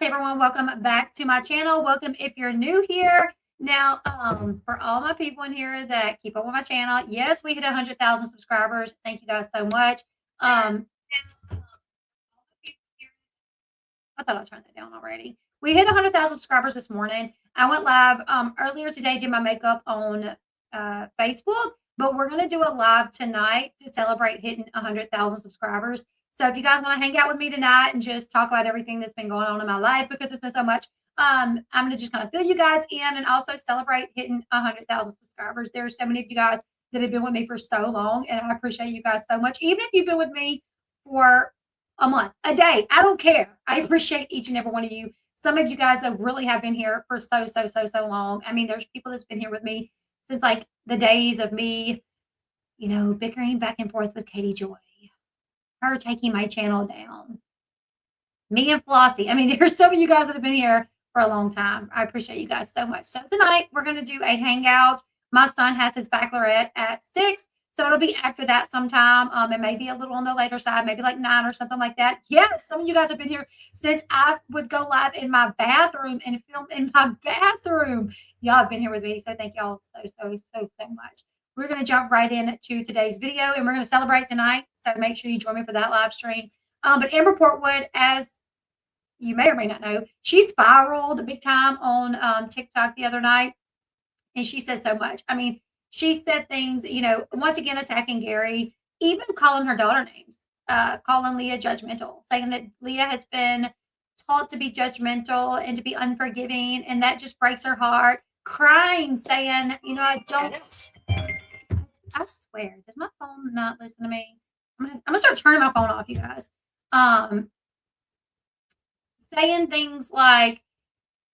Hey everyone, welcome back to my channel. Welcome if you're new here. Now, for all my people in here that keep up with my channel, yes, we hit 100,000 subscribers. Thank you guys so much. I thought I turned that down already. We hit 100,000 subscribers this morning. I went live earlier today, did my makeup on Facebook, but we're going to do a live tonight to celebrate hitting 100,000 subscribers. So if you guys want to hang out with me tonight and just talk about everything that's been going on in my life, because it's been so much, I'm going to just kind of fill you guys in and also celebrate hitting 100,000 subscribers. There's so many of you guys that have been with me for so long, and I appreciate you guys so much. Even if you've been with me for a month, a day, I don't care. I appreciate each and every one of you. Some of you guys that really have been here for so long. I mean, there's people that's been here with me since like the days of me, bickering back and forth with Katie Joy, her taking my channel down, me and Flossie. I mean, there's some of you guys that have been here for a long time. I appreciate you guys so much. So tonight we're going to do a hangout. My son has his baccalaureate at 6. So it'll be after that sometime. It may be a little on the later side, maybe like 9 or something like that. Yes, some of you guys have been here since I would go live in my bathroom and film in my bathroom. Y'all have been here with me. So thank y'all so much. We're going to jump right into today's video and we're going to celebrate tonight. So make sure you join me for that live stream. But Amber Portwood, as you may or may not know, she spiraled big time on TikTok the other night. And she says so much. I mean, she said things, once again, attacking Gary, even calling her daughter names, calling Leah judgmental, saying that Leah has been taught to be judgmental and to be unforgiving. And that just breaks her heart, crying, saying, I swear, does my phone not listen to me? I'm gonna start turning my phone off, you guys. Saying things like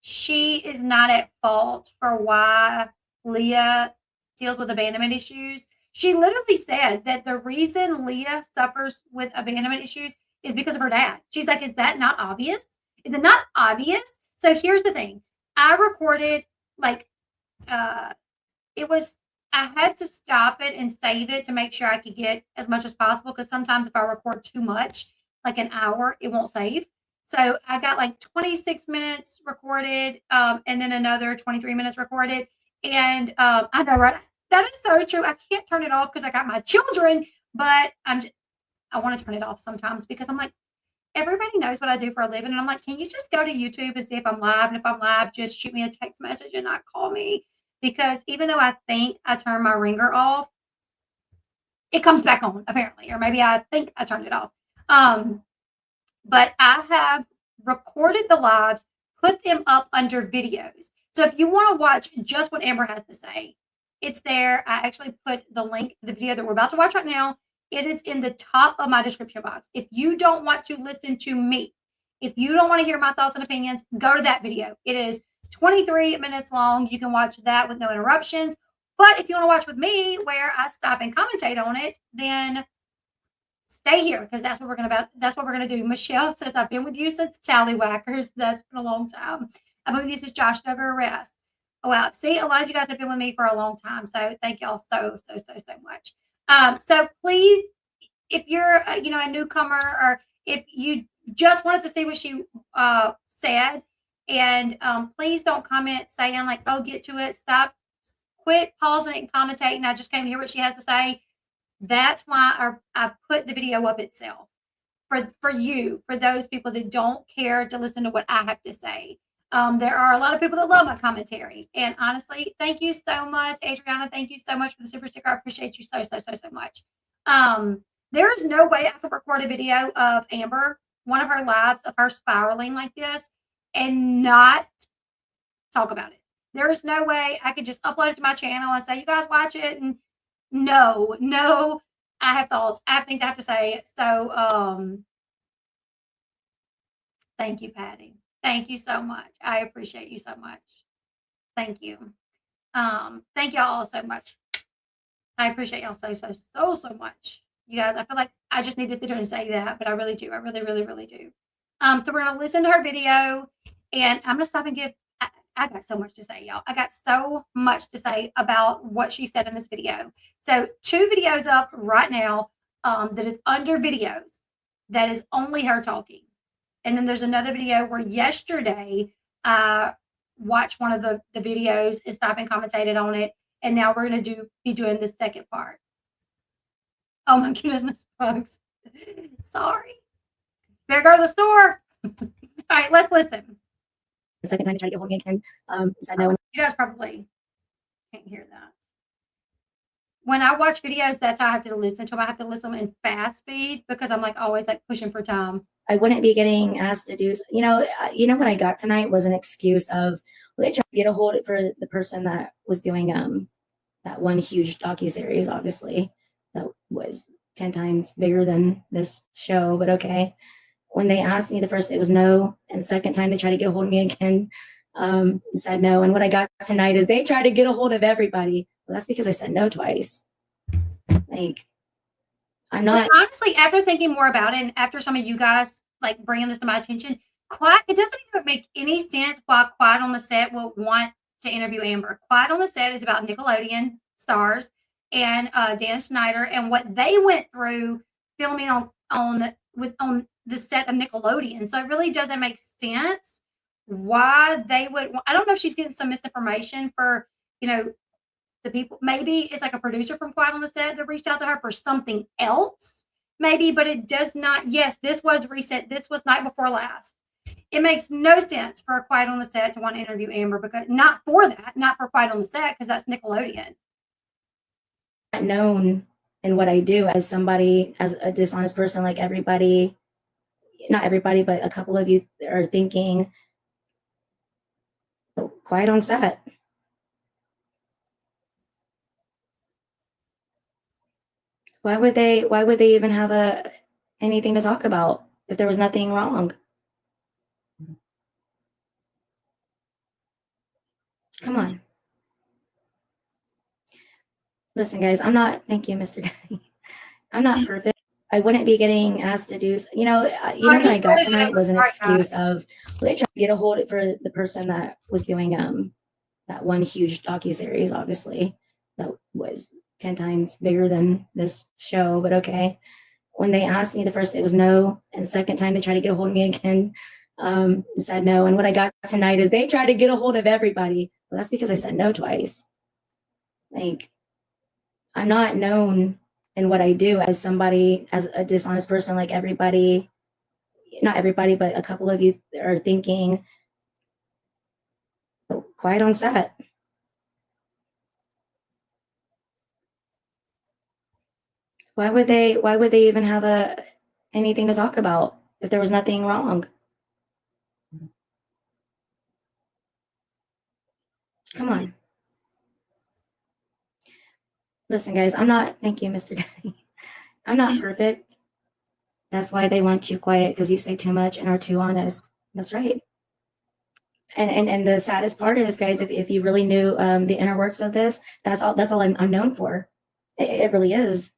she is not at fault for why Leah deals with abandonment issues. She literally said that the reason Leah suffers with abandonment issues is because of her dad. She's like, is that not obvious? Is it not obvious? So here's the thing. I recorded I had to stop it and save it to make sure I could get as much as possible, because sometimes if I record too much, like an hour, it won't save. So I got like 26 minutes recorded, and then another 23 minutes recorded. And I know, right? That is so true. I can't turn it off because I got my children, but I want to turn it off sometimes because I'm like, everybody knows what I do for a living. And I'm like, can you just go to YouTube and see if I'm live? And if I'm live, just shoot me a text message and not call me. Because even though I think I turned my ringer off, it comes back on apparently, or maybe I think I turned it off. But I have recorded the lives, put them up under videos. So if you want to watch just what Amber has to say, it's there. I actually put the link to the video that we're about to watch right now. It is in the top of my description box. If you don't want to listen to me, if you don't want to hear my thoughts and opinions, go to that video. It is 23 minutes long. You can watch that with no interruptions. But if you want to watch with me where I stop and commentate on it, then stay here, because that's what we're gonna do. Michelle says, I've been with you since Tallywhackers. That's been a long time. I've been with you since Josh Duggar arrest. Oh wow. See, a lot of you guys have been with me for a long time. So thank y'all so much. So please, if you're a newcomer, or if you just wanted to see what she said, and please don't comment saying like, oh, get to it, stop, quit pausing and commentating. I just came to hear what she has to say. That's why I put the video up itself for you, for those people that don't care to listen to what I have to say. There are a lot of people that love my commentary, and honestly, thank you so much, Adriana. Thank you so much for the super sticker. I appreciate you so much. There is no way I could record a video of Amber, one of her lives, of her spiraling like this, and not talk about it. There is no way I could just upload it to my channel and say, you guys watch it. And no, I have thoughts. I have things I have to say. So thank you, Patty. Thank you so much. I appreciate you so much. Thank you. Thank y'all all so much. I appreciate y'all so much. You guys, I feel like I just need to sit here and say that, but I really do. I really do. So we're gonna listen to her video, and I'm gonna stop and give. I got so much to say, y'all. I got so much to say about what she said in this video. So 2 videos up right now that is under videos. That is only her talking. And then there's another video where yesterday I watched one of the videos and stopped and commentated on it. And now we're going to be doing the second part. Oh my goodness, Miss Bugs. Sorry. Better go to the store. All right, let's listen. The second time they tried to get hold of me again, said no. You guys probably can't hear that. When I watch videos, that's how I have to listen to them. I have to listen in fast speed because I'm like always like pushing for time. I wouldn't be getting asked to do, what I got tonight was an excuse of, well, they tried to get a hold of for the person that was doing that one huge docuseries, obviously, that was 10 times bigger than this show, but okay. When they asked me the first, it was no, and the second time they tried to get a hold of me again, said no. And what I got tonight is they tried to get a hold of everybody. Well, that's because I said no twice. Like, I'm not. But honestly, after thinking more about it, and after some of you guys like bringing this to my attention, it doesn't even make any sense why Quiet on the Set will want to interview Amber. Quiet on the Set is about Nickelodeon stars and Dan Snyder and what they went through filming on the set of Nickelodeon. So it really doesn't make sense why they would. I don't know if she's getting some misinformation for the people. Maybe it's like a producer from Quiet on the Set that reached out to her for something else. Maybe, but it does not. Yes, this was reset. This was night before last. It makes no sense for Quiet on the Set to want to interview Amber because not for Quiet on the Set because that's Nickelodeon. Known in what I do as somebody, as a dishonest person, like everybody, not everybody, but a couple of you are thinking, oh, Quiet on Set. Why would they even have anything to talk about if there was nothing wrong? Come on. Listen, guys, thank you, Mr. Daddy. I'm not perfect. I wouldn't be getting asked to do, what I got tonight was an excuse of, well, they tried to get a hold of for the person that was doing that one huge docuseries, obviously, that was 10 times bigger than this show, but okay. When they asked me the first, it was no, and the second time they tried to get a hold of me again, said no. And what I got tonight is they tried to get a hold of everybody. Well, that's because I said no twice. Like, I'm not known in what I do as somebody, as a dishonest person, like everybody, not everybody, but a couple of you are thinking, oh, Quiet on Set. Why would they even have anything to talk about if there was nothing wrong? Come on. Listen, guys, thank you, Mr. Daddy. I'm not perfect. That's why they want you quiet, because you say too much and are too honest. That's right. And the saddest part is, guys, if you really knew the inner works of this, that's all I'm known for. It really is.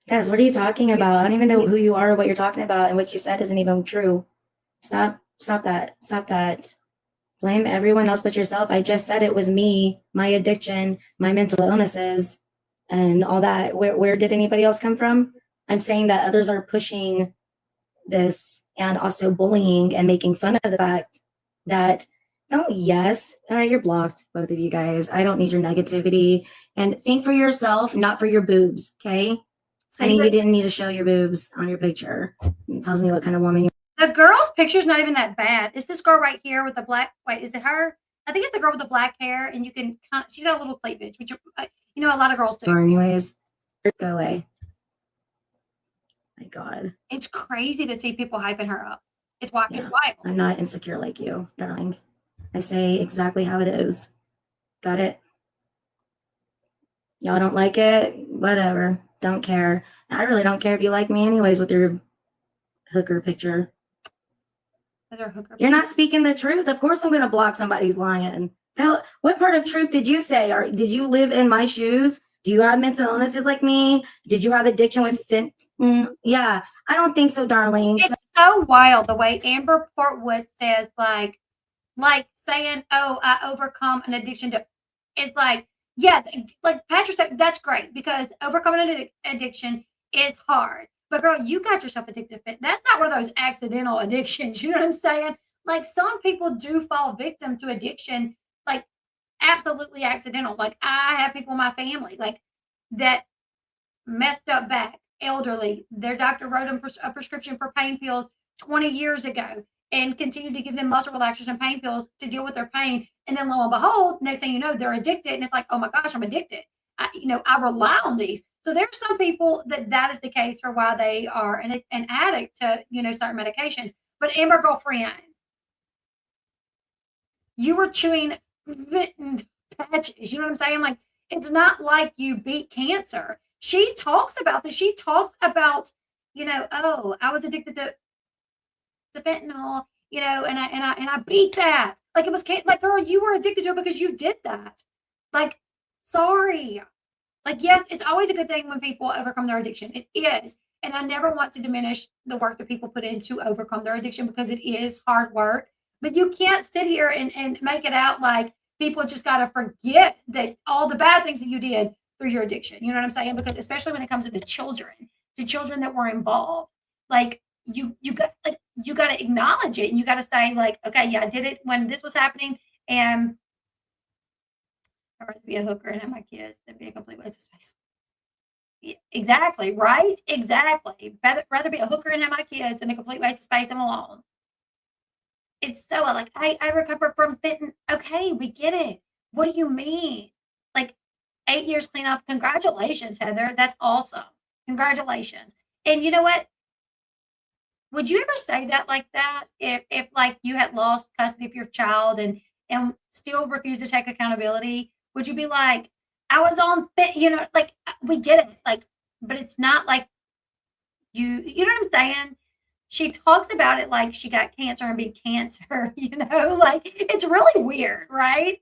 Guys, what are you talking about? I don't even know who you are or what you're talking about, and what you said isn't even true. Stop that. Blame everyone else but yourself. I just said it was me, my addiction, my mental illnesses, and all that. Where did anybody else come from? I'm saying that others are pushing this and also bullying and making fun of the fact that, oh, yes, all right, you're blocked, both of you guys. I don't need your negativity. And think for yourself, not for your boobs, okay? Honey, you didn't need to show your boobs on your picture. It tells me what kind of woman you are. The girl's picture's not even that bad. It's this girl right here with the black. Wait, is it her? I think it's the girl with the black hair, and you can she's got a little cleavage, which a lot of girls do. Or anyways, go away. My God. It's crazy to see people hyping her up. It's wild. Yeah, it's wild. I'm not insecure like you, darling. I say exactly how it is. Got it? Y'all don't like it? Whatever. Don't care. I really don't care if you like me anyways with your hooker picture. You're not speaking the truth. Of course I'm going to block somebody who's lying. What part of truth did you say? Or did you live in my shoes? Do you have mental illnesses like me? Did you have addiction with yeah, I don't think so, darling. It's so wild the way Amber Portwood says, like saying, oh, I overcome an addiction to, it's like, yeah, like Patrick said, that's great because overcoming an addiction is hard. But girl, you got yourself addicted to fit. That's not one of those accidental addictions. You know what I'm saying? Like some people do fall victim to addiction, like absolutely accidental. Like I have people in my family like that messed up back, elderly. Their doctor wrote them a prescription for pain pills 20 years ago and continued to give them muscle relaxers and pain pills to deal with their pain. And then lo and behold, next thing you know, they're addicted. And it's like, oh my gosh, I'm addicted. I rely on these. So there's some people that is the case for why they are an addict to, certain medications. But Amber, girlfriend, you were chewing patches. You know what I'm saying? Like, it's not like you beat cancer. She talks about this. She talks about, oh, I was addicted to fentanyl, and I beat that. Like it was like, girl, you were addicted to it because you did that. Like, sorry. Like, yes, it's always a good thing when people overcome their addiction. It is. And I never want to diminish the work that people put in to overcome their addiction because it is hard work. But you can't sit here and make it out like people just got to forget that all the bad things that you did through your addiction. You know what I'm saying? Because especially when it comes to the children that were involved, like you got to acknowledge it and you got to say like, okay, yeah, I did it when this was happening, and I'd rather be a hooker and have my kids than be a complete waste of space. Yeah, exactly, right? Exactly. Rather be a hooker and have my kids than a complete waste of space and alone. It's so like I recovered from fitting. Okay, we get it. What do you mean? Like 8 years clean up. Congratulations, Heather. That's awesome. Congratulations. And you know what? Would you ever say that like that if like you had lost custody of your child and still refuse to take accountability? Would you be like, I was on fit, like we get it, like, but it's not like you know what I'm saying? She talks about it like she got cancer and beat cancer, like it's really weird, right?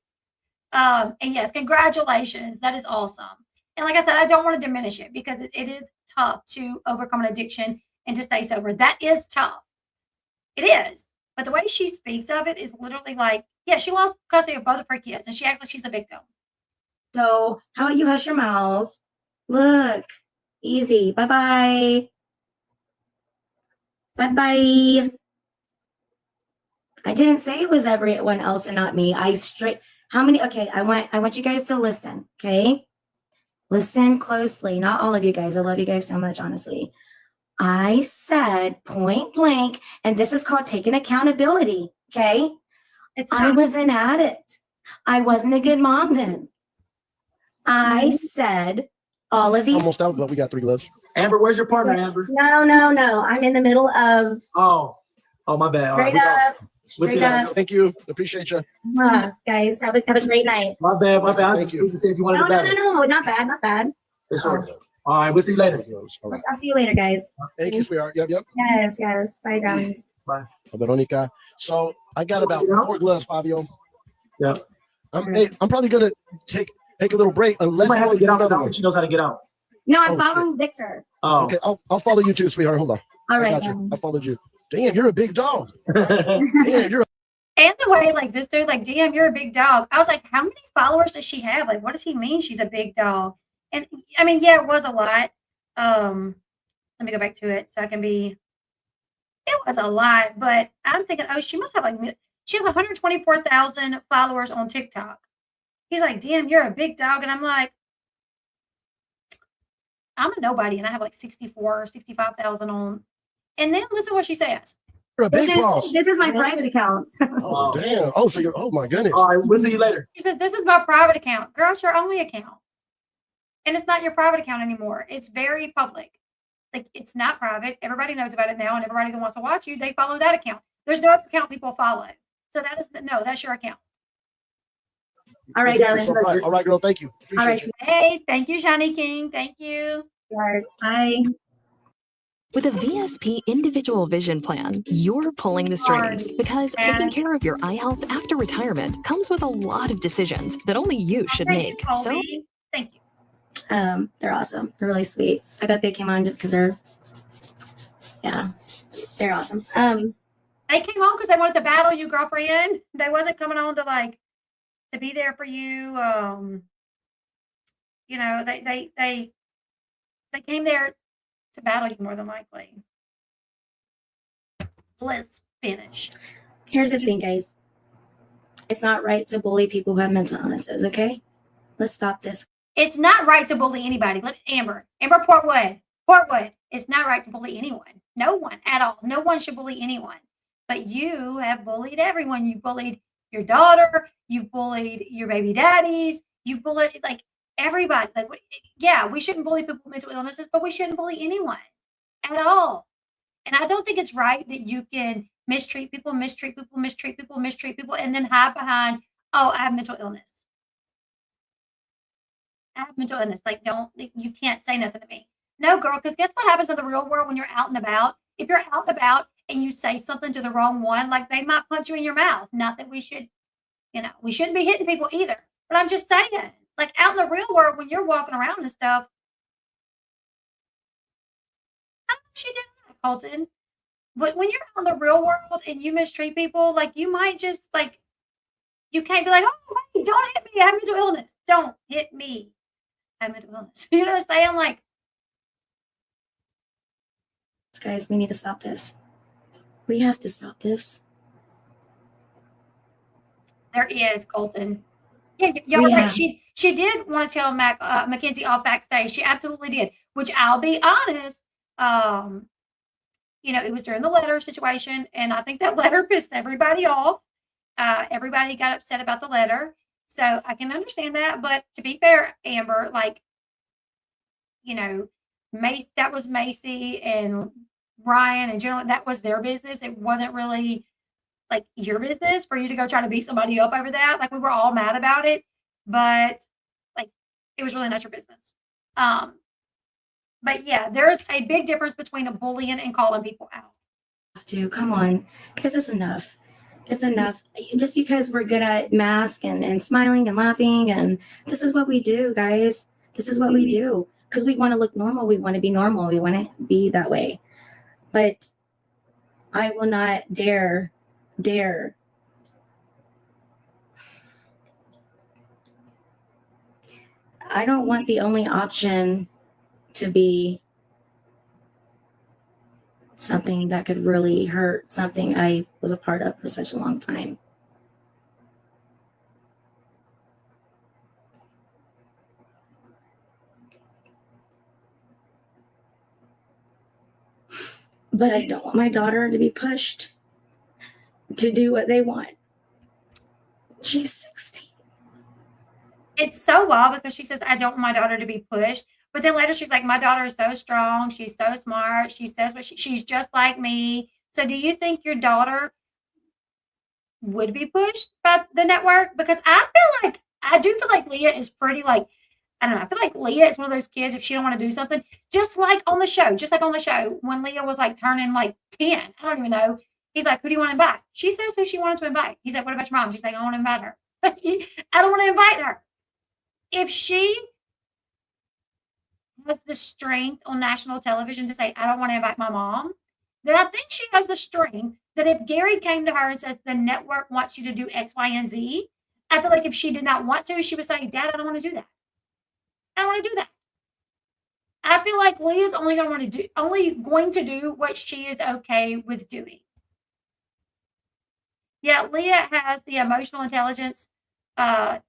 And yes, congratulations. That is awesome. And like I said, I don't want to diminish it because it is tough to overcome an addiction and to stay sober. That is tough. It is. But the way she speaks of it is literally like, yeah, she lost custody of both of her kids and she acts like she's a victim. So how about you hush your mouth? Look, easy. Bye-bye. Bye-bye. I didn't say it was everyone else and not me. How many? Okay, I want you guys to listen, okay? Listen closely. Not all of you guys. I love you guys so much, honestly. I said point blank, and this is called taking accountability, okay? I was an addict. I wasn't a good mom then. I said all of these. Almost out, but we got 3 gloves. Amber, where's your partner, Amber? No. I'm in the middle of. Oh, my bad. All right, Straight up. Thank you. Appreciate you. Guys, have a great night. My bad. Thank you. Say if you wanted No, not bad. It's all right. All right, we'll see you later. I'll see you later, guys. Thank you, sweetheart. Yep. Yes. Bye, darlings. Bye. Veronica. So I got about 4 gloves, Fabio. Yeah. I'm probably gonna take a little break unless You might have to get out. another one. She knows how to get out. No, I'm following Victor. Oh. Okay, I'll follow you too, sweetheart. Hold on. All right. I got you. I followed you. Damn, you're a big dog. Damn, you're. And the way like this dude, like, damn, you're a big dog. I was like, how many followers does she have? Like, what does he mean she's a big dog? And I mean, yeah, it was a lot. Let me go back to it so I can be. It was a lot, but I'm thinking, oh, she must have she has 124,000 followers on TikTok. He's like, damn, you're a big dog. And I'm like, I'm a nobody. And I have like 64 or 65,000 on. And then listen to what she says. You're a big boss. This is my private account. Oh, damn. Oh, so you're, oh my goodness. All right, we'll see you later. She says, this is my private account. Girl, it's your only account. And it's not your private account anymore. It's very public. Like, it's not private. Everybody knows about it now. And everybody that wants to watch you, they follow that account. There's no other account people follow. So that's your account. All right, darling. All right, girl. Thank you. All right. Hey, thank you, Shiny King. Thank you. Bye. With a VSP individual vision plan, you're pulling the strings because taking care of your eye health after retirement comes with a lot of decisions that only you should make. So, thank you. They're awesome. They're really sweet. I bet they came on just because they're awesome. They came on because they wanted to battle you, girlfriend. They wasn't coming on to be there for you. They came there to battle you more than likely. Let's finish. Here's the thing, guys. It's not right to bully people who have mental illnesses, okay? Let's stop this. It's not right to bully anybody. Amber Portwood. It's not right to bully anyone. No one at all. No one should bully anyone. But you have bullied everyone. You bullied your daughter. You've bullied your baby daddies. You've bullied like everybody. Like, yeah, we shouldn't bully people with mental illnesses, but we shouldn't bully anyone at all. And I don't think it's right that you can mistreat people, and then hide behind, oh, I have mental illness. I have mental illness. Like, you can't say nothing to me. No, girl, because guess what happens in the real world when you're out and about? If you're out and about and you say something to the wrong one, like they might punch you in your mouth. Not that we should, we shouldn't be hitting people either. But I'm just saying, like out in the real world, when you're walking around and stuff, I don't know if she did that, Colton. But when you're out in the real world and you mistreat people, like you might just like, you can't be like, oh, wait, don't hit me. I have mental illness. Don't hit me. I have mental illness. You know what I'm saying? Like, guys, we need to stop this. We have to stop this. there is, Colton. Yeah, y'all are right. She did want to tell Mackenzie off backstage. She absolutely did. Which I'll be honest, it was during the letter situation, and I think that letter pissed everybody off. Everybody got upset about the letter, so I can understand that. But to be fair, Amber, like, that was Macy and Ryan and General. That was their business. It wasn't really like your business for you to go try to beat somebody up over that. Like, we were all mad about it, but like, it was really not your business. But yeah, there's a big difference between a bullying and calling people out. Dude, come on, because it's enough. It's enough. Just because we're good at mask and smiling and laughing, and this is what we do, guys. This is what we do because we want to look normal. We want to be normal. We want to be that way. But I will not dare. I don't want the only option to be something that could really hurt something I was a part of for such a long time. But I don't want my daughter to be pushed to do what they want. She's 16. It's so wild because she says, I don't want my daughter to be pushed. But then later she's like, my daughter is so strong. She's so smart. She says what she's just like me. So do you think your daughter would be pushed by the network? Because I do feel like Leah is pretty like, I don't know. I feel like Leah is one of those kids, if she don't want to do something, just like on the show, when Leah was like turning like 10, I don't even know. He's like, who do you want to invite? She says who she wanted to invite. He's like, what about your mom? She's like, I want to invite her. I don't want to invite her. If she has the strength on national television to say, I don't want to invite my mom, then I think she has the strength that if Gary came to her and says, the network wants you to do X, Y, and Z, I feel like if she did not want to, she would say, Dad, I don't want to do that. I don't want to do that. I feel like Leah's only going to do what she is okay with doing. Yeah, Leah has the emotional intelligence that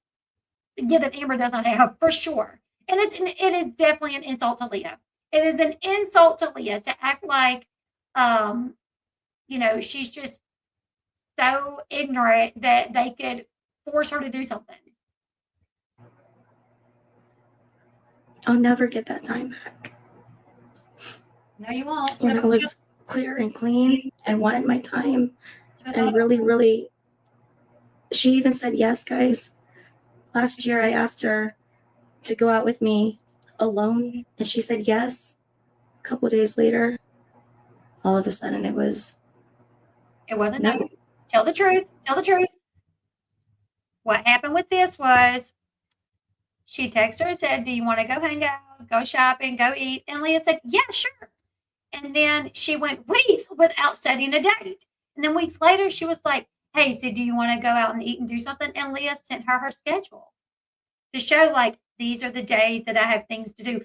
Amber does not have, for sure. And it is definitely an insult to Leah. It is an insult to Leah to act like, she's just so ignorant that they could force her to do something. I'll never get that time back. No, you won't. When I was clear and clean and wanted my time and really, really, she even said yes, guys. Last year, I asked her to go out with me alone, and she said yes. A couple of days later, all of a sudden, it wasn't. No. Tell the truth. What happened with this was she texted her and said, do you want to go hang out, go shopping, go eat? And Leah said, yeah, sure. And then she went weeks without setting a date. And then weeks later, she was like, hey, so do you want to go out and eat and do something? And Leah sent her schedule to show, like, these are the days that I have things to do.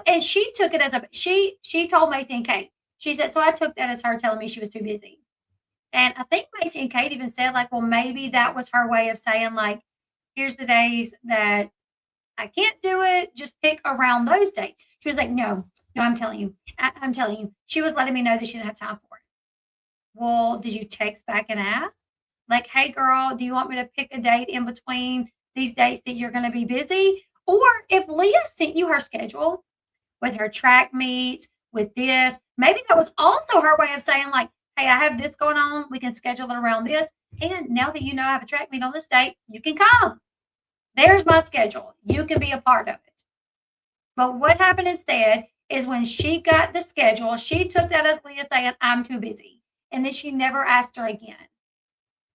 And she took it as she told Macy and Kate. She said, so I took that as her telling me she was too busy. And I think Macy and Kate even said, like, well, maybe that was her way of saying, like, here's the days that I can't do it. Just pick around those days. She was like, no, I'm telling you. I'm telling you. She was letting me know that she didn't have time for it. Well, did you text back and ask? Like, hey, girl, do you want me to pick a date in between these dates that you're going to be busy? Or if Leah sent you her schedule with her track meets, with this, maybe that was also her way of saying, like, hey, I have this going on. We can schedule it around this. And now that you know I have a track meet on this date, you can come. There's my schedule. You can be a part of it. But what happened instead is when she got the schedule, she took that as Leah saying, I'm too busy. And then she never asked her again.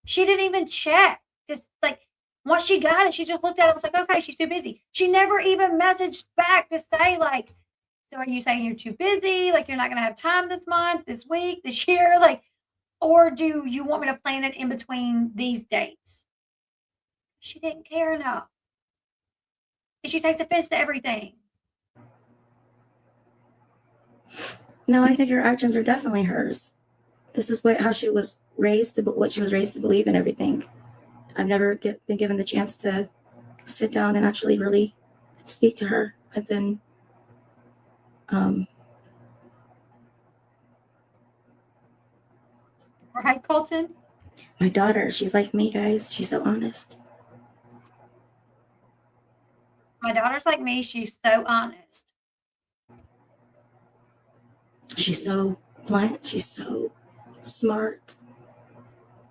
She didn't even check. Just like once she got it, she just looked at it and was like, okay, she's too busy. She never even messaged back to say, like, so are you saying you're too busy? Like you're not going to have time this month, this week, this year? Like, or do you want me to plan it in between these dates? She didn't care enough. And she takes offense to everything. No, I think her actions are definitely hers. This is how she was raised, what she was raised to believe and everything. I've never been given the chance to sit down and actually really speak to her. I've been, Right, Colton? my daughter, she's like me, guys. She's so honest. My daughter's like me. She's so honest. She's so blunt. She's so smart.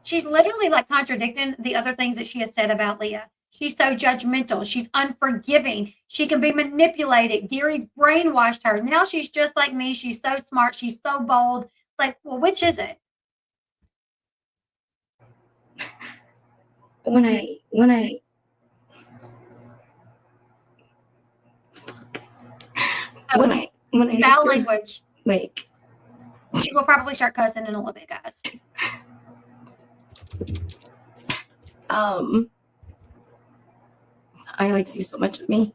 She's literally like contradicting the other things that she has said about Leah. She's so judgmental. She's unforgiving. She can be manipulated. Gary's brainwashed her. Now she's just like me. She's so smart. She's so bold. Like, well, which is it? When I Foul language. Like, She will probably start cussing in a little bit, guys. I like see so much of me.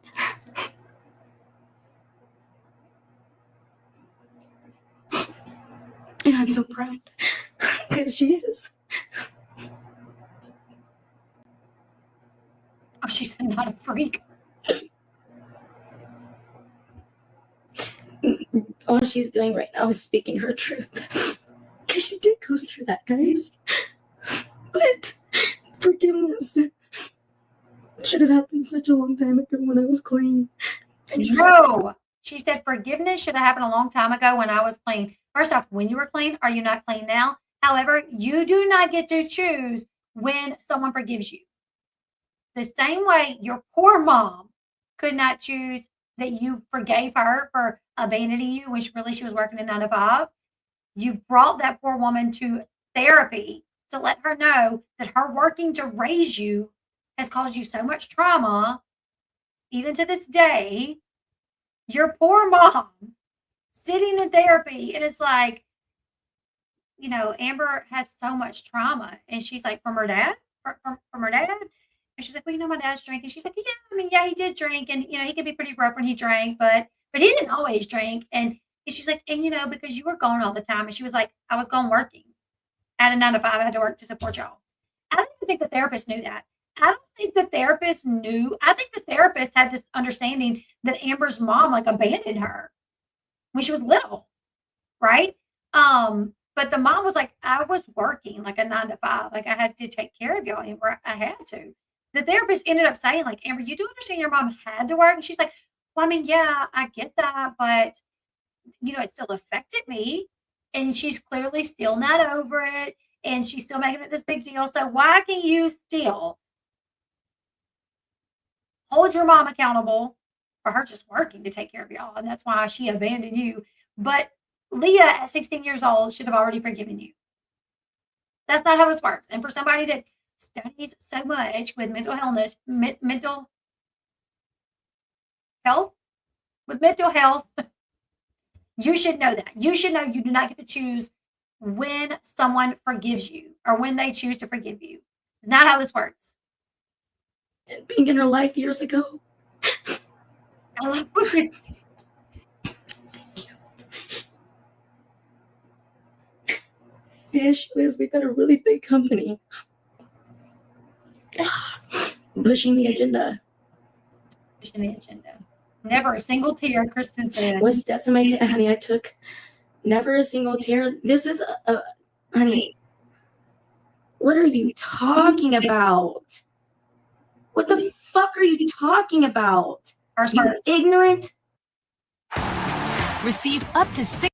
And I'm so proud because she is. Oh, she's not a freak. All she's doing right now is speaking her truth. Because she did go through that, guys. But forgiveness should have happened such a long time ago when I was clean. No. She said forgiveness should have happened a long time ago when I was clean. First off, when you were clean, are you not clean now? However, you do not get to choose when someone forgives you. The same way your poor mom could not choose that you forgave her for abandoning you when she was working a 9 to 5. You brought that poor woman to therapy to let her know that her working to raise you has caused you so much trauma, even to this day. Your poor mom sitting in therapy, and it's like, Amber has so much trauma, and she's like, from her dad, from her dad. And she's like, well, my dad's drinking. She's like, yeah, he did drink, and he could be pretty rough when he drank, but he didn't always drink. And she's like, and because you were gone all the time. And she was like, I was gone working. I had a 9 to 5. I had to work to support y'all. I don't even think the therapist knew that. I don't think the therapist knew. I think the therapist had this understanding that Amber's mom like abandoned her when she was little, right? But the mom was like, I was working like a 9 to 5. Like I had to take care of y'all, Amber. I had to. The therapist ended up saying, like, Amber, you do understand your mom had to work? And she's like, well, I mean, yeah, I get that, but it still affected me. And she's clearly still not over it. And she's still making it this big deal. So why can you still hold your mom accountable for her just working to take care of y'all? And that's why she abandoned you. But Leah at 16 years old should have already forgiven you. That's not how this works. And for somebody that studies so much with mental health, you should know that. You should know you do not get to choose when someone forgives you or when they choose to forgive you. It's not how this works. And being in her life years ago. I love what The issue is we've got a really big company pushing the agenda. Pushing the agenda. Never a single tear, Kristen said. What steps am I taking? Honey, I took never a single tear. This is honey, what are you talking about? What the fuck are you talking about? You ignorant. Receive up to 6.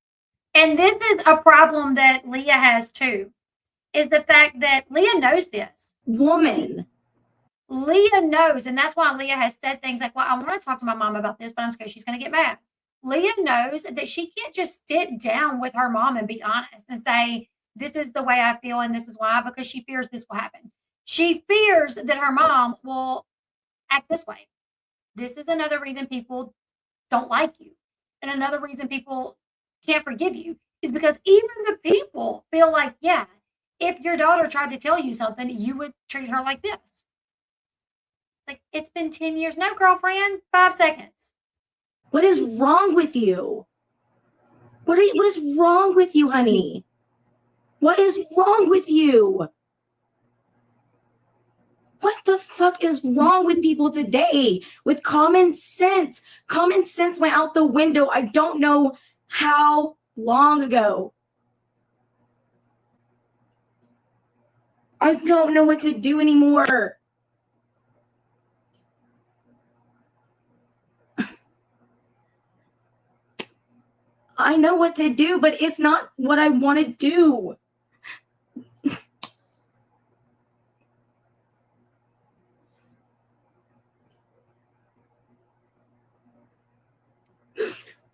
And this is a problem that Leah has too, is the fact that Leah knows this. Woman. Leah knows, and that's why Leah has said things like, well, I want to talk to my mom about this, but I'm scared she's going to get mad. Leah knows that she can't just sit down with her mom and be honest and say, this is the way I feel and this is why, because she fears this will happen. She fears that her mom will act this way. This is another reason people don't like you. And another reason people can't forgive you is because even the people feel like, yeah, if your daughter tried to tell you something, you would treat her like this. Like, it's been 10 years. No, girlfriend, 5 seconds. What is wrong with you? What is wrong with you, honey? What is wrong with you? What the fuck is wrong with people today with common sense? Common sense went out the window. I don't know how long ago. I don't know what to do anymore. I know what to do, but it's not what I want to do.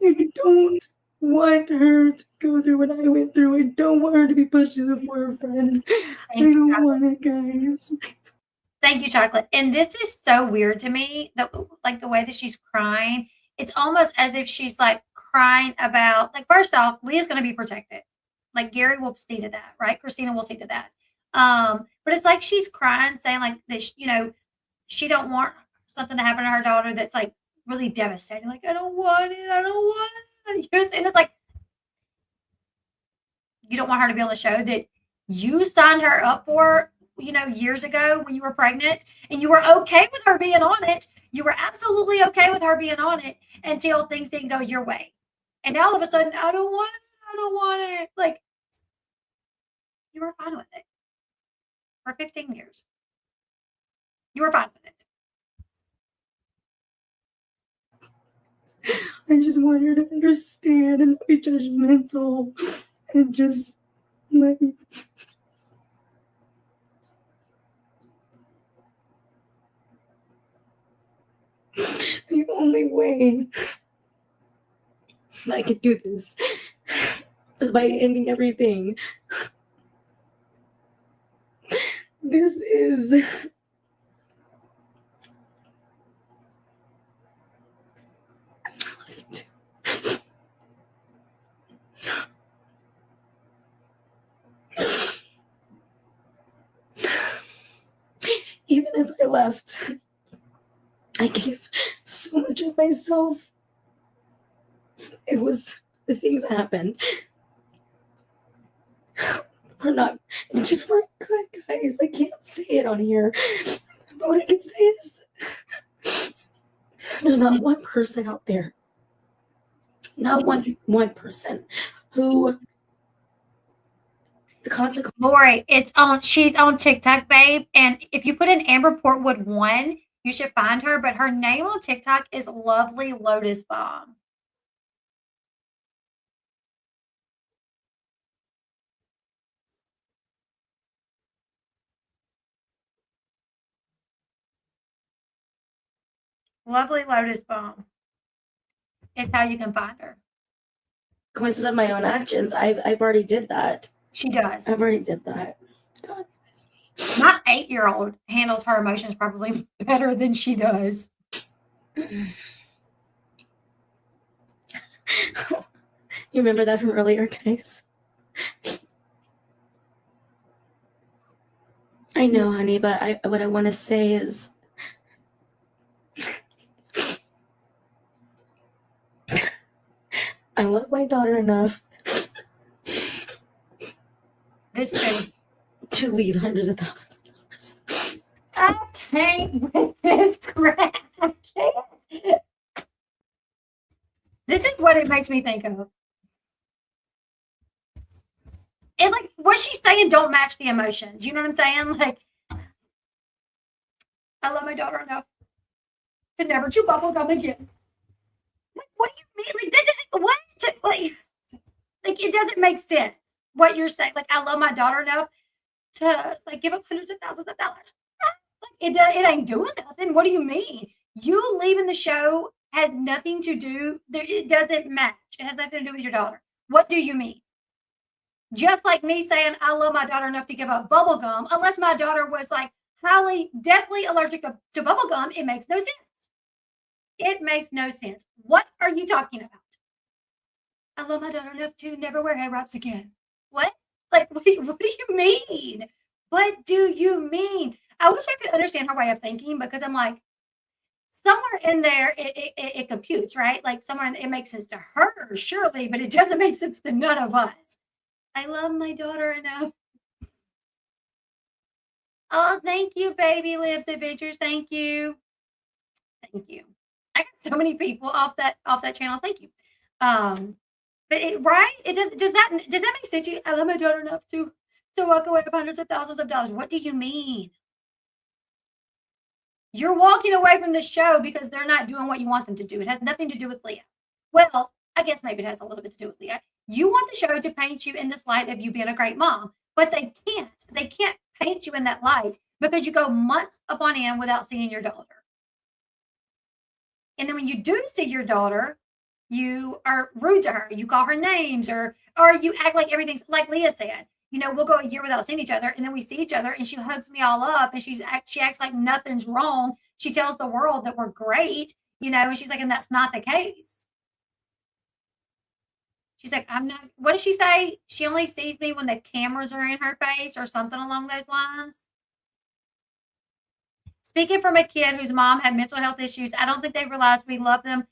I don't want her to go through what I went through. I don't want her to be pushed to the forefront. I don't want it, guys. Thank you, Chocolate. And this is so weird to me, that like the way that she's crying. It's almost as if she's like crying about, like, first off, Leah's going to be protected. Like, Gary will see to that, right? Christina will see to that. But it's like she's crying, saying like this, you know, she don't want something to happen to her daughter that's like really devastating. Like, I don't want it. I don't want it. And it's like, you don't want her to be on the show that you signed her up for, you know, years ago when you were pregnant, and you were okay with her being on it. You were absolutely okay with her being on it until things didn't go your way. And now all of a sudden, I don't want it. I don't want it. Like, you were fine with it for 15 years. You were fine with it. I just want her to understand and not be judgmental and just let me. The only way I could do this is by ending everything. This is. Even if I left, I gave so much of myself. It was the things that happened. We're not, just weren't good, guys. I can't say it on here. But what I can say is, there's not one person out there, not one person who the consequence. Lori, she's on TikTok, babe. And if you put in Amber Portwood 1, you should find her. But her name on TikTok is Lovely Lotus Bomb. Lovely Lotus Bomb is how you can find her. Consequences of my own actions. I've already did that. She does. I've already did that. God. My 8-year-old handles her emotions probably better than she does. You remember that from earlier, guys? I know, honey, but what I want to say is, I love my daughter enough. This too. to leave hundreds of thousands of dollars. I can't with this crap. I can't. This is what it makes me think of. It's like what she's saying don't match the emotions. You know what I'm saying? Like, I love my daughter enough to never chew bubble gum again. Like, what do you mean? Like, that doesn't what? Like it doesn't make sense what you're saying. Like, I love my daughter enough to like give up hundreds of thousands of dollars. Like, it ain't doing nothing. What do you mean? You leaving the show has nothing to do. It doesn't match. It has nothing to do with your daughter. What do you mean? Just like me saying I love my daughter enough to give up bubble gum, unless my daughter was like highly, deathly allergic to bubble gum, it makes no sense. It makes no sense. What are you talking about? I love my daughter enough to never wear hair wraps again. What? Like, what do you mean? What do you mean? I wish I could understand her way of thinking because I'm like, somewhere in there it computes, right? Like somewhere it makes sense to her, surely, but it doesn't make sense to none of us. I love my daughter enough. Oh, thank you, Baby Lives Adventures. Thank you. Thank you. I got so many people off that channel. Thank you. But right? Does that make sense to you? I love my daughter enough to walk away with hundreds of thousands of dollars. What do you mean? You're walking away from the show because they're not doing what you want them to do. It has nothing to do with Leah. Well, I guess maybe it has a little bit to do with Leah. You want the show to paint you in this light of you being a great mom, but they can't. They can't paint you in that light because you go months upon end without seeing your daughter. And then when you do see your daughter, you are rude to her. You call her names or you act like everything's like Leah said. You know, we'll go a year without seeing each other, and then we see each other, and she hugs me all up, and she acts like nothing's wrong. She tells the world that we're great, you know, and she's like, and that's not the case. She's like, I'm not. What does she say? She only sees me when the cameras are in her face, or something along those lines. Speaking from a kid whose mom had mental health issues, I don't think they realize we love them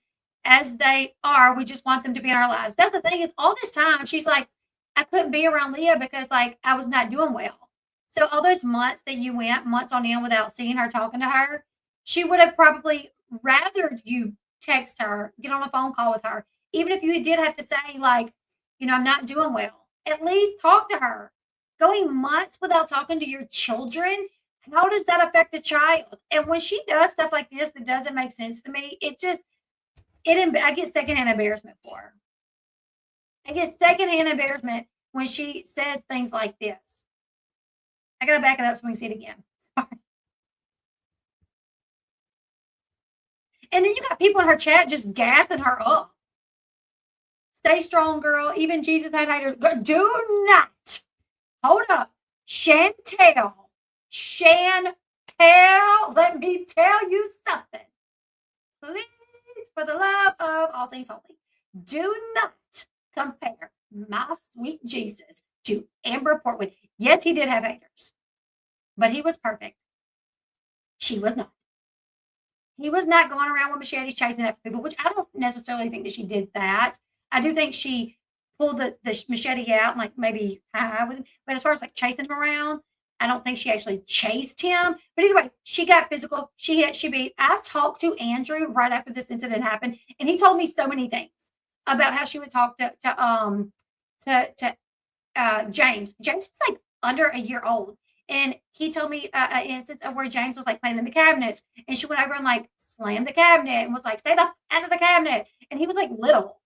as they are. We just want them to be in our lives. That's the thing is, all this time she's like, I couldn't be around Leah because like I was not doing well. So all those months that you went months on end without seeing her, talking to her, she would have probably rather you text her, get on a phone call with her, even if you did have to say like, you know, I'm not doing well. At least talk to her. Going months without talking to your children, how does that affect the child? And when she does stuff like this that doesn't make sense to me, I get secondhand embarrassment for her. I get secondhand embarrassment when she says things like this. I gotta back it up so we can see it again. Sorry. And then you got people in her chat just gassing her up. Stay strong, girl. Even Jesus had haters. Do not. Hold up. Chantel, let me tell you something. Please, for the love of all things holy, do not compare my sweet Jesus to Amber Portwood. Yes, he did have haters, but he was perfect. She was not. He was not going around with machetes chasing after people, which I don't necessarily think that she did that. I do think she pulled the machete out and like maybe high with him. But as far as like chasing him around, I don't think she actually chased him. But either way, she got physical. She hit, she beat. I talked to Andrew right after this incident happened, and he told me so many things about how she would talk to James. James was like under a year old. And he told me an instance of where James was like playing in the cabinets, and she went over and like slammed the cabinet and was like, stay the out of the cabinet. And he was like little.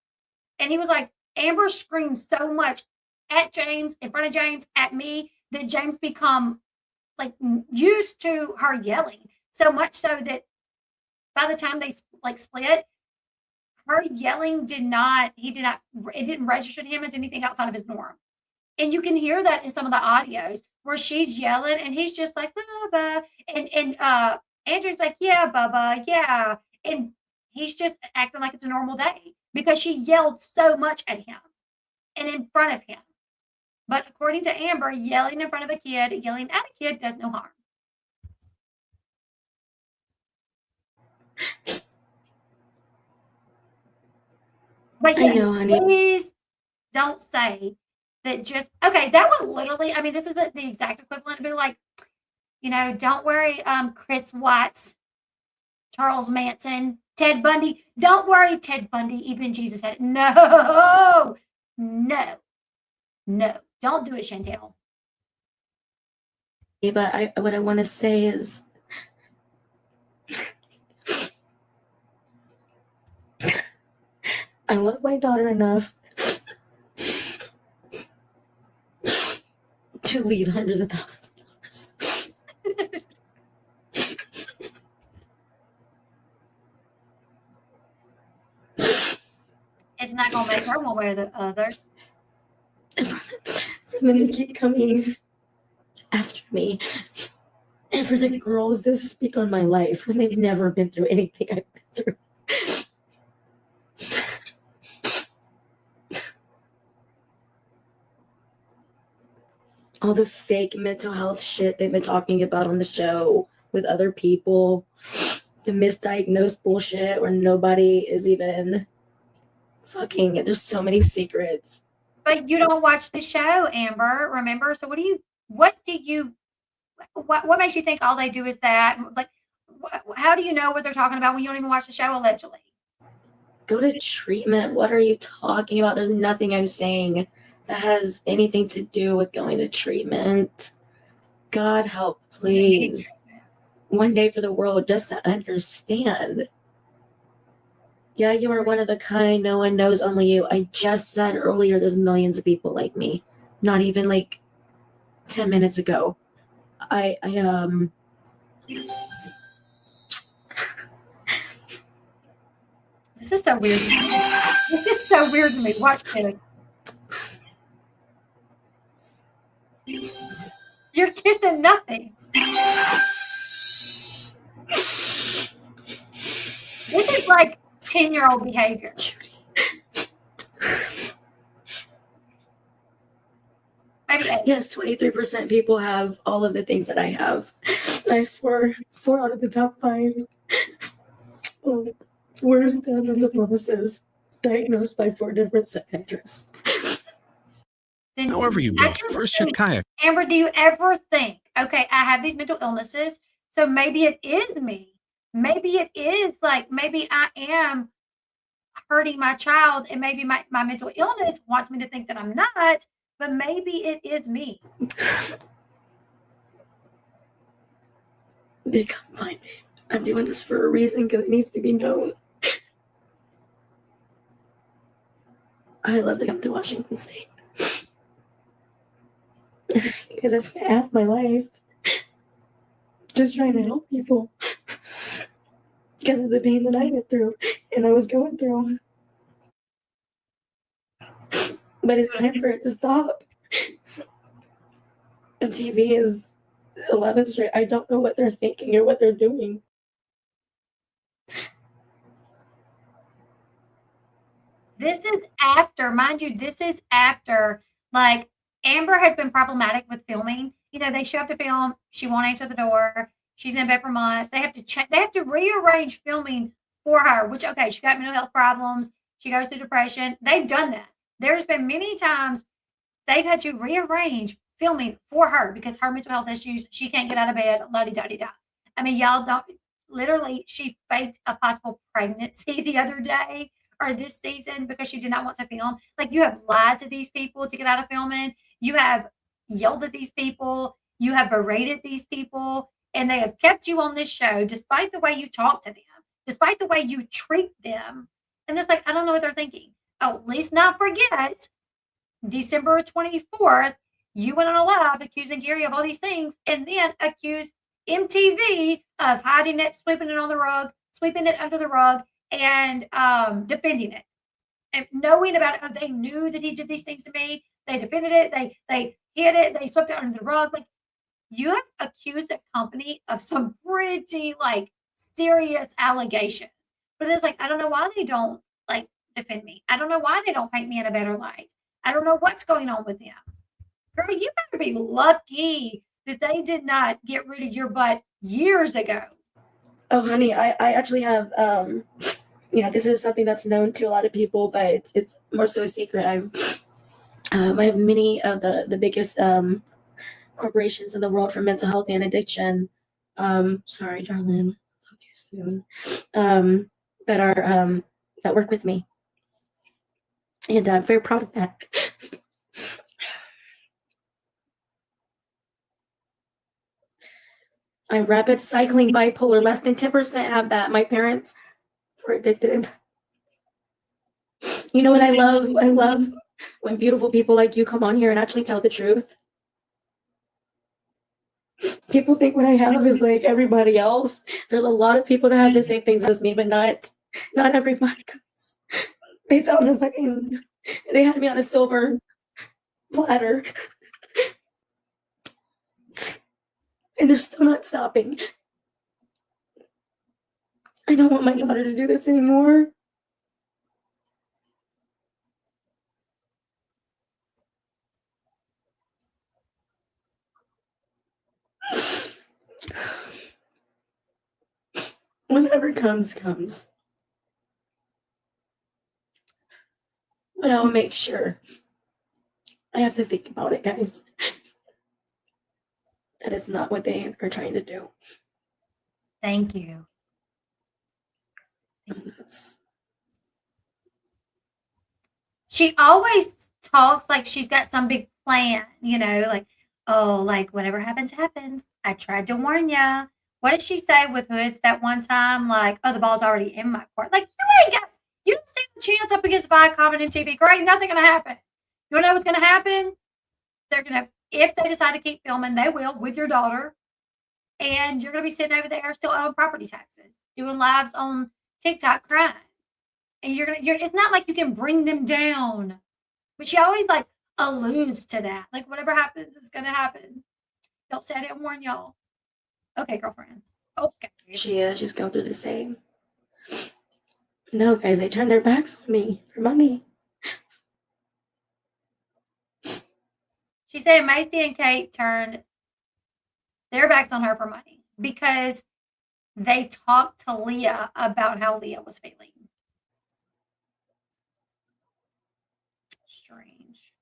And he was like, Amber screamed so much at James, in front of James, at me, that James become like used to her yelling. So much so that by the time they like split, her yelling it didn't register to him as anything outside of his norm. And you can hear that in some of the audios where she's yelling and he's just like, Bubba. And Andrew's like, yeah, Bubba, yeah. And he's just acting like it's a normal day because she yelled so much at him and in front of him. But according to Amber, yelling in front of a kid, yelling at a kid does no harm. But yes, I know, honey. please don't say that just okay, that would literally, I mean, this is the exact equivalent to be like, don't worry, Chris Watts, Charles Manson, Ted Bundy. Don't worry, Ted Bundy. Even Jesus said it. No, no, no. Don't do it, Chantel. Yeah, but what I want to say is, I love my daughter enough to leave hundreds of thousands of dollars. It's not gonna make her one way or the other. For them to keep coming after me, and for the girls that speak on my life when they've never been through anything I've been through. All the fake mental health shit they've been talking about on the show with other people, the misdiagnosed bullshit where nobody is even fucking, there's so many secrets. But you don't watch the show, Amber, remember? So what makes you think all they do is that? Like, how do you know what they're talking about when you don't even watch the show, allegedly? Go to treatment. What are you talking about? There's nothing I'm saying that has anything to do with going to treatment. God help, please. One day for the world just to understand. Yeah, you are one of a kind. No one knows, only you. I just said earlier there's millions of people like me. Not even like 10 minutes ago. This is so weird. This is so weird to me. Watch this. You're kissing nothing. This is like 10-year-old behavior. Maybe 8. Yes, 23% people have all of the things that I have. I have four out of the top 5 worst mental illnesses diagnosed by 4 different psychiatrists. Then However you look, actually, first check kayak. Amber, do you ever think, okay, I have these mental illnesses, so maybe it is me. Maybe it is like, maybe I am hurting my child, and maybe my mental illness wants me to think that I'm not, but maybe it is me. They come find me. I'm doing this for a reason because it needs to be known. I love to come to Washington State. Because I spent half my life just trying to help people because of the pain that I went through and I was going through. But it's time for it to stop. MTV is 11th Street. I don't know what they're thinking or what they're doing. This is after, mind you, this is after, like, Amber has been problematic with filming. They show up to film, she won't answer the door, she's in bed for months. They have to rearrange filming for her, which, okay, she got mental health problems, she goes through depression. They've done that. There's been many times they've had to rearrange filming for her because her mental health issues, she can't get out of bed, la-di-da-di-da. I mean, y'all don't, literally, she faked a possible pregnancy the other day or this season because she did not want to film. Like, you have lied to these people to get out of filming. You have yelled at these people. You have berated these people. And they have kept you on this show despite the way you talk to them, despite the way you treat them. And it's like, I don't know what they're thinking. Oh, at least not forget, December 24th, you went on a live accusing Gary of all these things and then accused MTV of hiding it, sweeping it under the rug, and defending it. And knowing about it, they knew that he did these things to me. They defended it. They hid it. They swept it under the rug. Like, you have accused a company of some pretty, like, serious allegations. But it's like, I don't know why they don't, like, defend me. I don't know why they don't paint me in a better light. I don't know what's going on with them. Girl, you better be lucky that they did not get rid of your butt years ago. Oh, honey, I actually have, this is something that's known to a lot of people, but it's more so a secret. I have many of the biggest corporations in the world for mental health and addiction. Sorry, darling. Talk to you soon. That are that work with me, and I'm very proud of that. I'm rapid cycling bipolar. Less than 10% have that. My parents were addicted. You know what I love? I love when beautiful people like you come on here and actually tell the truth. People think what I have is like everybody else. There's a lot of people that have the same things as me, but not everybody. They found a fucking, they had me on a silver platter, and they're still not stopping. I don't want my daughter to do this anymore. Whatever comes, comes. But I'll make sure. I have to think about it, guys. That is not what they are trying to do. Thank you. She always talks like she's got some big plan, you know, like, oh, like whatever happens, happens. I tried to warn ya. What did she say with Hoods that one time? Like, oh, the ball's already in my court. Like, you don't stand a chance up against Viacom and MTV. Great, nothing gonna happen. You wanna know what's gonna happen? They're gonna, if they decide to keep filming, they will with your daughter. And you're gonna be sitting over there still owing property taxes, doing lives on TikTok crying. And you're it's not like you can bring them down. But she always like alludes to that. Like whatever happens is gonna happen. Don't say I didn't warn y'all. Okay, girlfriend. Okay. She's going through the same. No, guys, they turned their backs on me for money. She said Macy and Kate turned their backs on her for money because they talked to Leah about how Leah was feeling. Strange.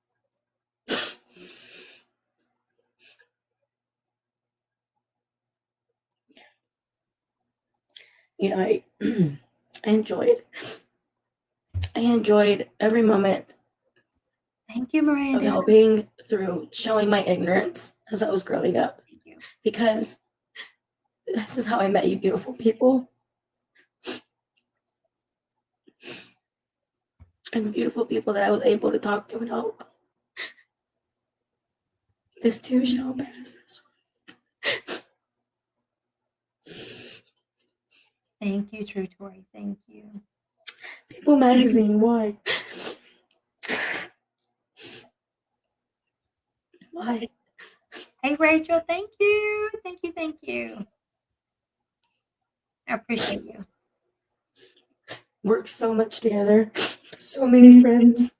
You know, I enjoyed every moment Thank you, of Miranda. helping through showing my ignorance as I was growing up. Thank you. Because this is how I met you beautiful people. And beautiful people that I was able to talk to and help. This too shall pass. This one. Thank you, True Tori. Thank you. People magazine, why? Why? Hey, Rachel. Thank you. Thank you. Thank you. I appreciate you. Work so much together. So many friends.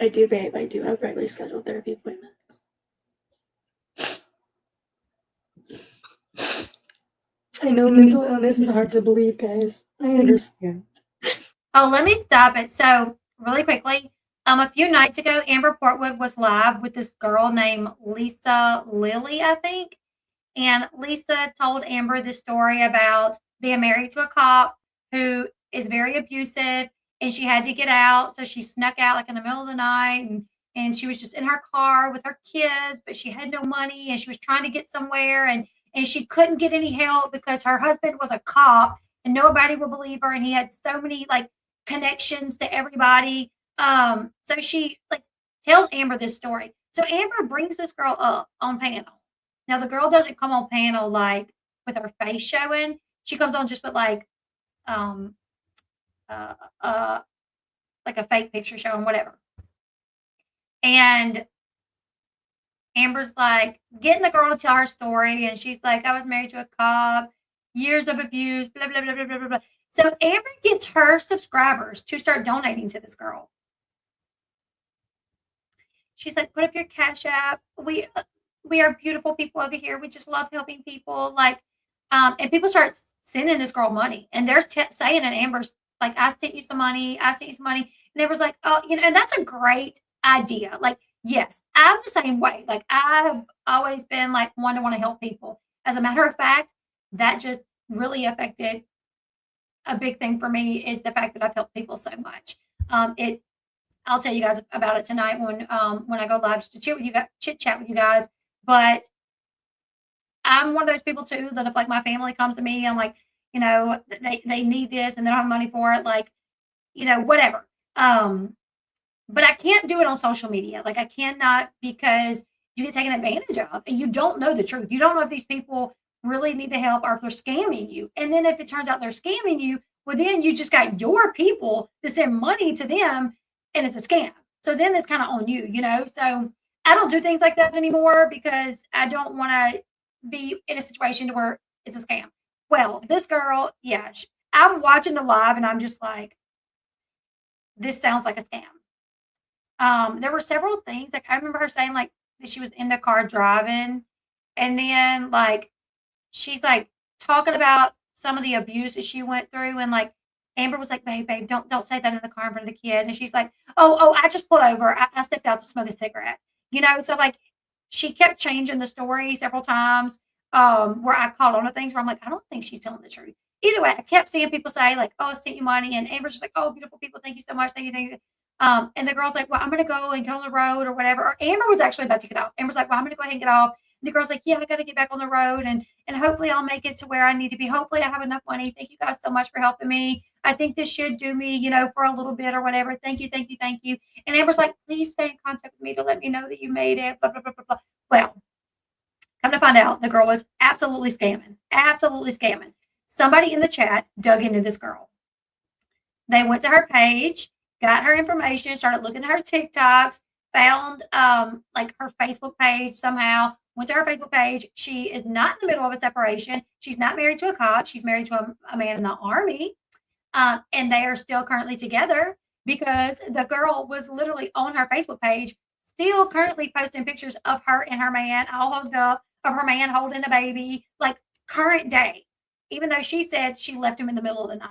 I do, babe. I do have regularly scheduled therapy appointments. I know mental illness is hard to believe, guys. I understand. Oh, let me stop it. So, really quickly, a few nights ago, Amber Portwood was live with this girl named Lisa Lilly, I think. And Lisa told Amber this story about being married to a cop who is very abusive, and she had to get out. So she snuck out like in the middle of the night, and she was just in her car with her kids, but she had no money and she was trying to get somewhere, and she couldn't get any help because her husband was a cop and nobody would believe her. And he had so many like connections to everybody. So she like tells Amber this story. So Amber brings this girl up on panel. Now the girl doesn't come on panel like with her face showing. She comes on just with like uh like a fake picture showing whatever. And Amber's like getting the girl to tell her story, and she's like, I was married to a cop, years of abuse, blah blah blah blah blah blah. So Amber gets her subscribers to start donating to this girl. She's like, put up your Cash App. We are beautiful people over here. We just love helping people. Like, and people start sending this girl money, and they're saying, and Amber's like, I sent you some money. I sent you some money. And Amber's like, oh, and that's a great idea. Like, yes, I'm the same way. Like, I've always been like one to want to help people. As a matter of fact, that just really affected a big thing for me is the fact that I've helped people so much. I'll tell you guys about it tonight when I go live to chit chat with you guys. But I'm one of those people too that if like my family comes to me, I'm like, they need this and they don't have money for it, like, whatever. But I can't do it on social media. Like I cannot because you get taken advantage of and you don't know the truth. You don't know if these people really need the help or if they're scamming you. And then if it turns out they're scamming you, well, then you just got your people to send money to them and it's a scam. So then it's kind of on you, So I don't do things like that anymore because I don't want to be in a situation where it's a scam. Well, this girl, yeah, I'm watching the live and I'm just like, this sounds like a scam. There were several things. Like I remember her saying like that she was in the car driving and then like she's like talking about some of the abuse that she went through and like Amber was like, babe, don't say that in the car in front of the kids. And she's like, oh, I just pulled over. I stepped out to smoke a cigarette. So like she kept changing the story several times where I caught on to things where I'm like, I don't think she's telling the truth. Either way, I kept seeing people say like, oh, I sent you money. And Amber's just like, oh, beautiful people. Thank you so much. Thank you. And the girl's like, well, I'm going to go and get on the road or whatever. Or Amber was actually about to get off. Amber's like, well, I'm going to go ahead and get off. And the girl's like, yeah, I got to get back on the road. And hopefully I'll make it to where I need to be. Hopefully I have enough money. Thank you guys so much for helping me. I think this should do me, for a little bit or whatever. Thank you. And Amber's like, please stay in contact with me to let me know that you made it. Blah, blah, blah, blah, blah. Well, come to find out, the girl was absolutely scamming. Absolutely scamming. Somebody in the chat dug into this girl. They went to her page, got her information, started looking at her TikToks, found like her Facebook page somehow, went to her Facebook page. She is not in the middle of a separation. She's not married to a cop. She's married to a man in the army. And they are still currently together because the girl was literally on her Facebook page, still currently posting pictures of her and her man all hugged up, of her man holding a baby, like current day, even though she said she left him in the middle of the night.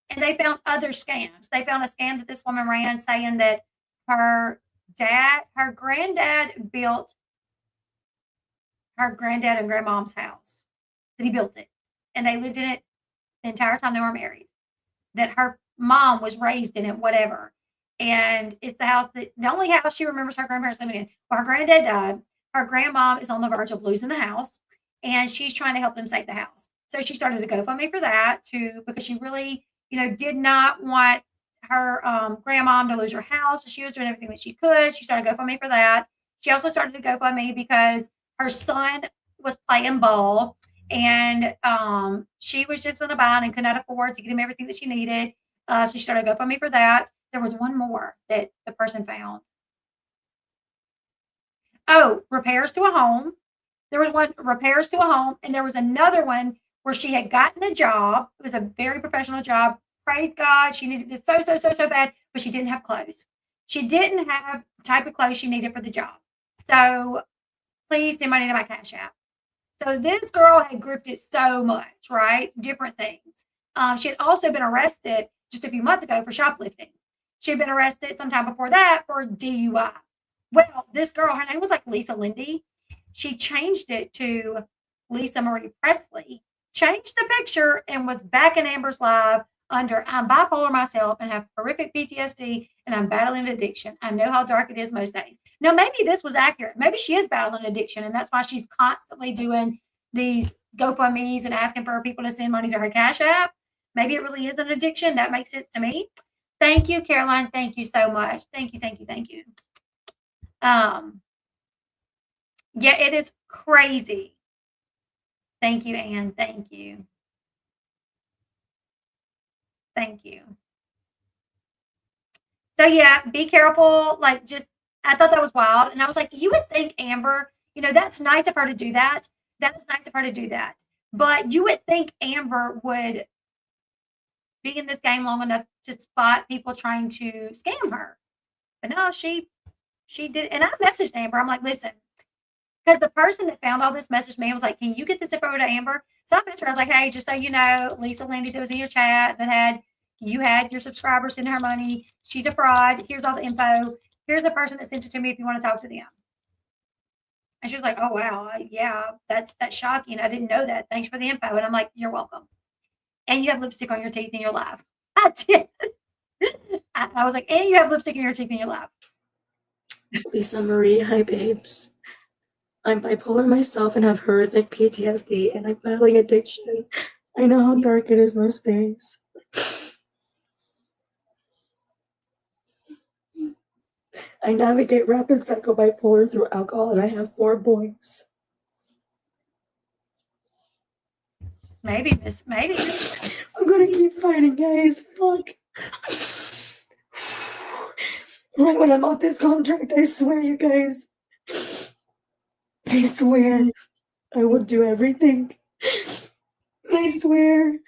And they found other scams. They found a scam that this woman ran saying that her granddad built her granddad and grandmom's house, that he built it. And they lived in it the entire time they were married, that her mom was raised in it, whatever. And it's the only house she remembers her grandparents living in. Well, her granddad died. Her grandmom is on the verge of losing the house and she's trying to help them save the house. So she started a GoFundMe for that too, because she really, did not want her grandmom to lose her house. So she was doing everything that she could. She started a GoFundMe for that. She also started a GoFundMe because her son was playing ball and she was just in a bind and could not afford to get him everything that she needed. So she started a GoFundMe for that. There was one more that the person found. Oh, repairs to a home. There was one, repairs to a home, and there was another one where she had gotten a job. It was a very professional job. Praise God. She needed this so bad, but she didn't have clothes. She didn't have the type of clothes she needed for the job. So please send money to my Cash App. So this girl had gripped it so much, right? Different things. She had also been arrested just a few months ago for shoplifting. She had been arrested sometime before that for DUI. Well, this girl, her name was like Lisa Lindy. She changed it to Lisa Marie Presley, changed the picture, and was back in Amber's live under I'm bipolar myself and have horrific PTSD and I'm battling addiction. I know how dark it is most days. Now, maybe this was accurate. Maybe she is battling addiction and that's why she's constantly doing these GoFundMes and asking for people to send money to her Cash App. Maybe it really is an addiction. That makes sense to me. Thank you, Caroline. Thank you so much. Thank you. Yeah, it is crazy. Thank you, Anne. Thank you. So yeah, be careful. Like I thought that was wild. And I was like, you would think Amber, that's nice of her to do that. But you would think Amber would be in this game long enough to spot people trying to scam her. But no, she did. And I messaged Amber. I'm like, listen, because the person that found all this messaged me and was like, can you get this info to Amber? So I messaged her. I was like, hey, just so you know, Lisa Lindy that was in your chat that had, You had your subscriber send her money. She's a fraud. Here's all the info. Here's the person that sent it to me if you want to talk to them. And she was like, oh, wow. Yeah, that's shocking. I didn't know that. Thanks for the info. And I'm like, you're welcome. And you have lipstick on your teeth and you're live. I did. I was like, and you have lipstick on your teeth and you're live. Lisa Marie, hi babes. I'm bipolar myself and have horrific PTSD and I'm battling addiction. I know how dark it is most days. I navigate rapid cycle bipolar through alcohol and I have 4 boys. Maybe, maybe. I'm gonna keep fighting, guys. Fuck. Right when I'm off this contract, I swear, you guys. I swear I will do everything. I swear.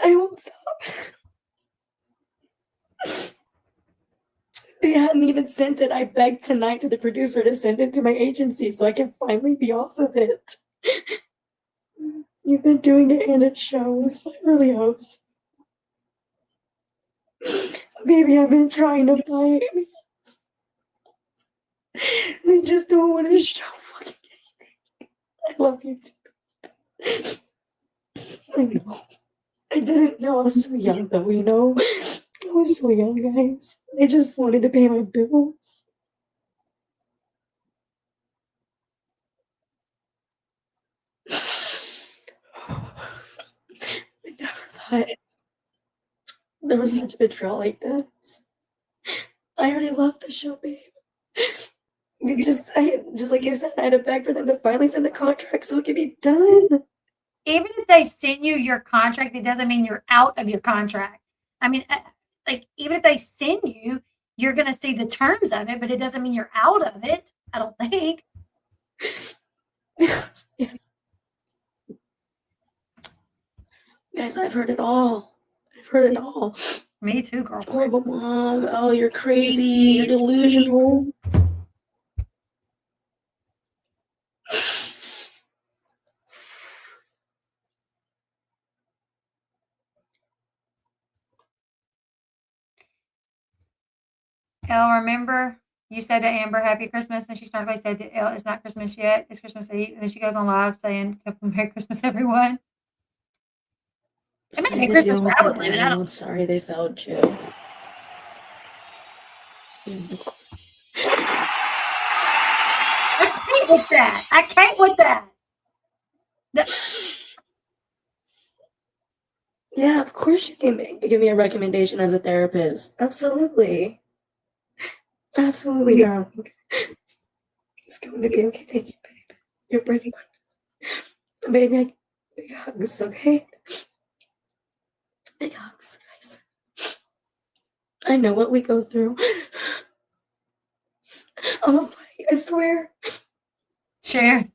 I won't stop. They hadn't even sent it. I begged tonight to the producer to send it to my agency so I can finally be off of it. You've been doing it and it shows. I really hope so. Baby, I've been trying to fight. They just don't want to show fucking anything. I love you too. I know. I didn't know I was so young though, you know? I was so young, guys. I just wanted to pay my bills. I never thought there was such betrayal like this. I already love the show, babe. Just like I said, I had to beg for them to finally send the contract so it could be done. Even if they send you your contract, it doesn't mean you're out of your contract. I mean, like, even if they send you, you're going to see the terms of it, but it doesn't mean you're out of it. I don't think. Yeah. Guys, I've heard it all. I've heard it all. Me too, girl. Horrible mom. Oh, you're crazy. You're delusional. Elle, remember you said to Amber, Happy Christmas, and she snarkily said to Elle, it's not Christmas yet, it's Christmas Eve. And then she goes on live saying, Merry Christmas, everyone. I mean, Merry Christmas where I was living. I don't. I'm sorry they failed you. I can't with that. I can't with that. Yeah, of course you can give me a recommendation as a therapist. Absolutely. Absolutely, darling. It's going to be okay. Thank you, babe. You're breaking my heart. Baby, big hugs, okay? Big hugs, guys. I know what we go through. I'm gonna fight, I swear. Share.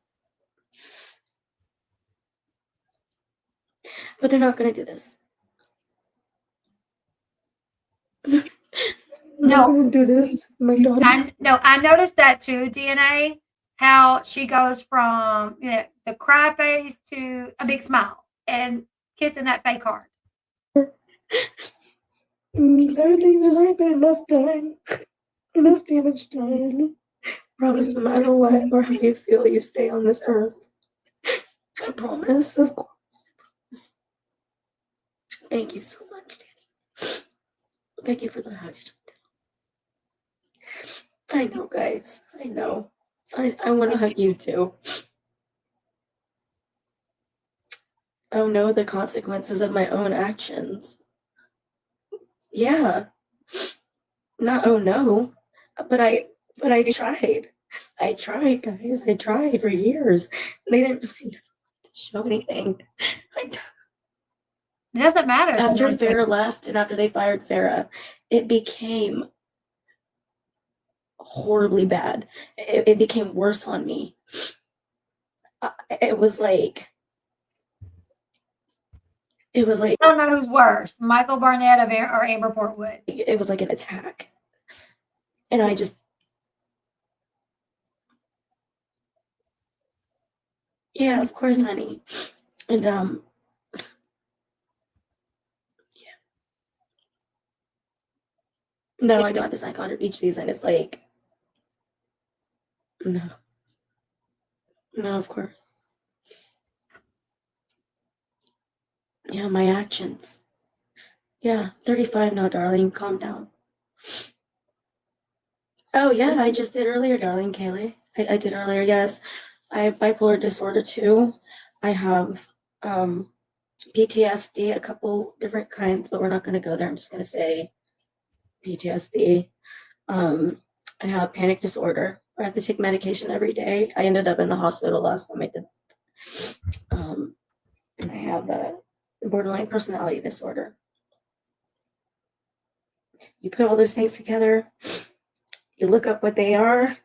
But they're not gonna do this. They're not gonna do this, my daughter. I noticed that too, DNA, how she goes from the cry face to a big smile and kissing that fake heart. These other things, there's already been enough time. Enough damage done. Promise no matter what or how you feel, you stay on this earth. I promise, of course. Thank you so much, Danny. Thank you for the hush. I know, guys. I know. I want to hug you too. I know the consequences of my own actions. Yeah. Not oh no. But I tried. I tried, guys. I tried for years. They didn't show anything. It doesn't matter. After Farrah left and after they fired Farrah, it became horribly bad. It became worse on me. It was like I don't know who's worse, Michael Barnett or Amber Portwood. It was like an attack. And I just yeah, of course, honey. And yeah. No, I don't have to sign contract each season. It's like, no. No, of course. Yeah, my actions. Yeah, 35 now, darling. Calm down. Oh, yeah, I just did earlier, darling, Kaylee. I did earlier, yes. I have bipolar disorder too. I have PTSD, a couple different kinds, but we're not going to go there. I'm just going to say PTSD. I have panic disorder. I have to take medication every day. I ended up in the hospital last time I did. And I have a borderline personality disorder. You put all those things together, you look up what they are.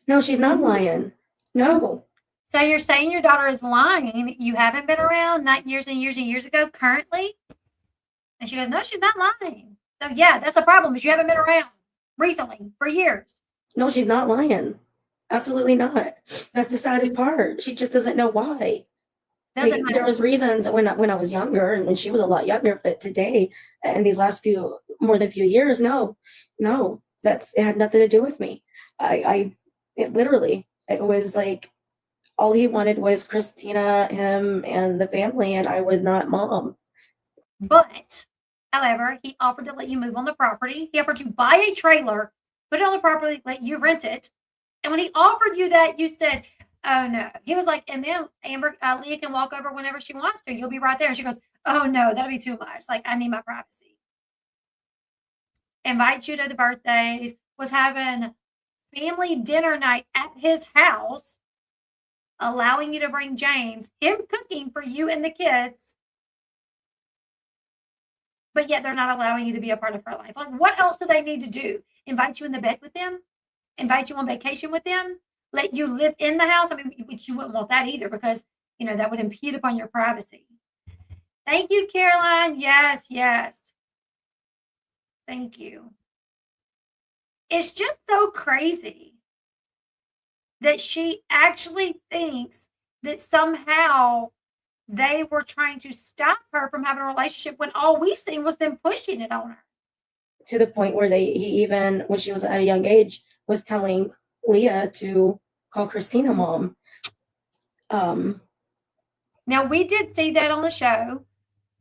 No, she's not lying. No. So you're saying your daughter is lying. You haven't been around, not years and years and years ago, currently? And she goes, no, she's not lying. So yeah, that's a problem, is you haven't been around recently for years. No, she's not lying. Absolutely not. That's the saddest part. She just doesn't know why. Doesn't Like, matter. there was reasons when I was younger and when she was a lot younger, but today and these last more than few years, no, it had nothing to do with me. It literally, it was like, all he wanted was Christina, him, and the family, and I was not mom. But, however, he offered to let you move on the property. He offered to buy a trailer, put it on the property, let you rent it. And when he offered you that, you said, oh no. He was like, and then Leah can walk over whenever she wants to. You'll be right there. And she goes, oh no, that'll be too much. Like, I need my privacy. Invite you to the birthdays, was having family dinner night at his house, allowing you to bring James, him cooking for you and the kids. But yet they're not allowing you to be a part of her life. Like, what else do they need to do? Invite you in the bed with them? Invite you on vacation with them? Let you live in the house? I mean, which you wouldn't want that either, because, you know, that would impede upon your privacy. Thank you, Caroline. Yes, yes. Thank you. It's just so crazy that she actually thinks that somehow they were trying to stop her from having a relationship when all we seen was them pushing it on her. To the point where he even, when she was at a young age, was telling Leah to call Christina mom. Now, we did see that on the show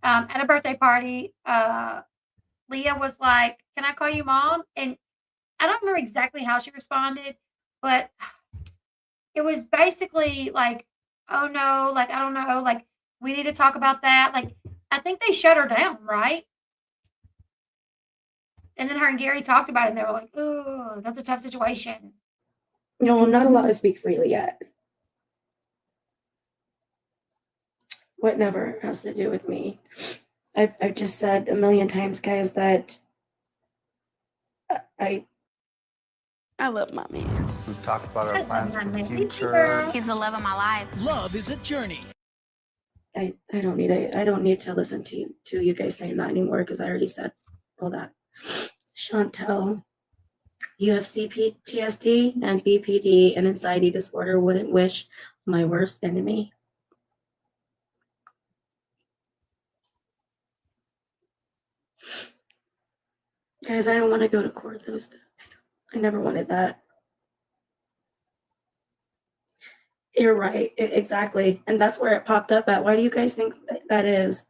at a birthday party. Leah was like, can I call you mom? And I don't remember exactly how she responded, but it was basically like, oh no, like, I don't know, like, we need to talk about that. Like, I think they shut her down, right? And then her and Gary talked about it, and they were like, oh, that's a tough situation. No, I'm not allowed to speak freely yet. What never has to do with me. I've just said a million times, guys, that I love my man. We've talked about I our love plans my for the man. Thank you, future. girl. He's the love of my life. Love is a journey. I don't need to listen to you guys saying that anymore, because I already said all that. Chantel, you have CPTSD and BPD and anxiety disorder. Wouldn't wish my worst enemy. Guys, I don't want to go to court. I never wanted that. You're right. Exactly. And that's where it popped up at. Why do you guys think that is?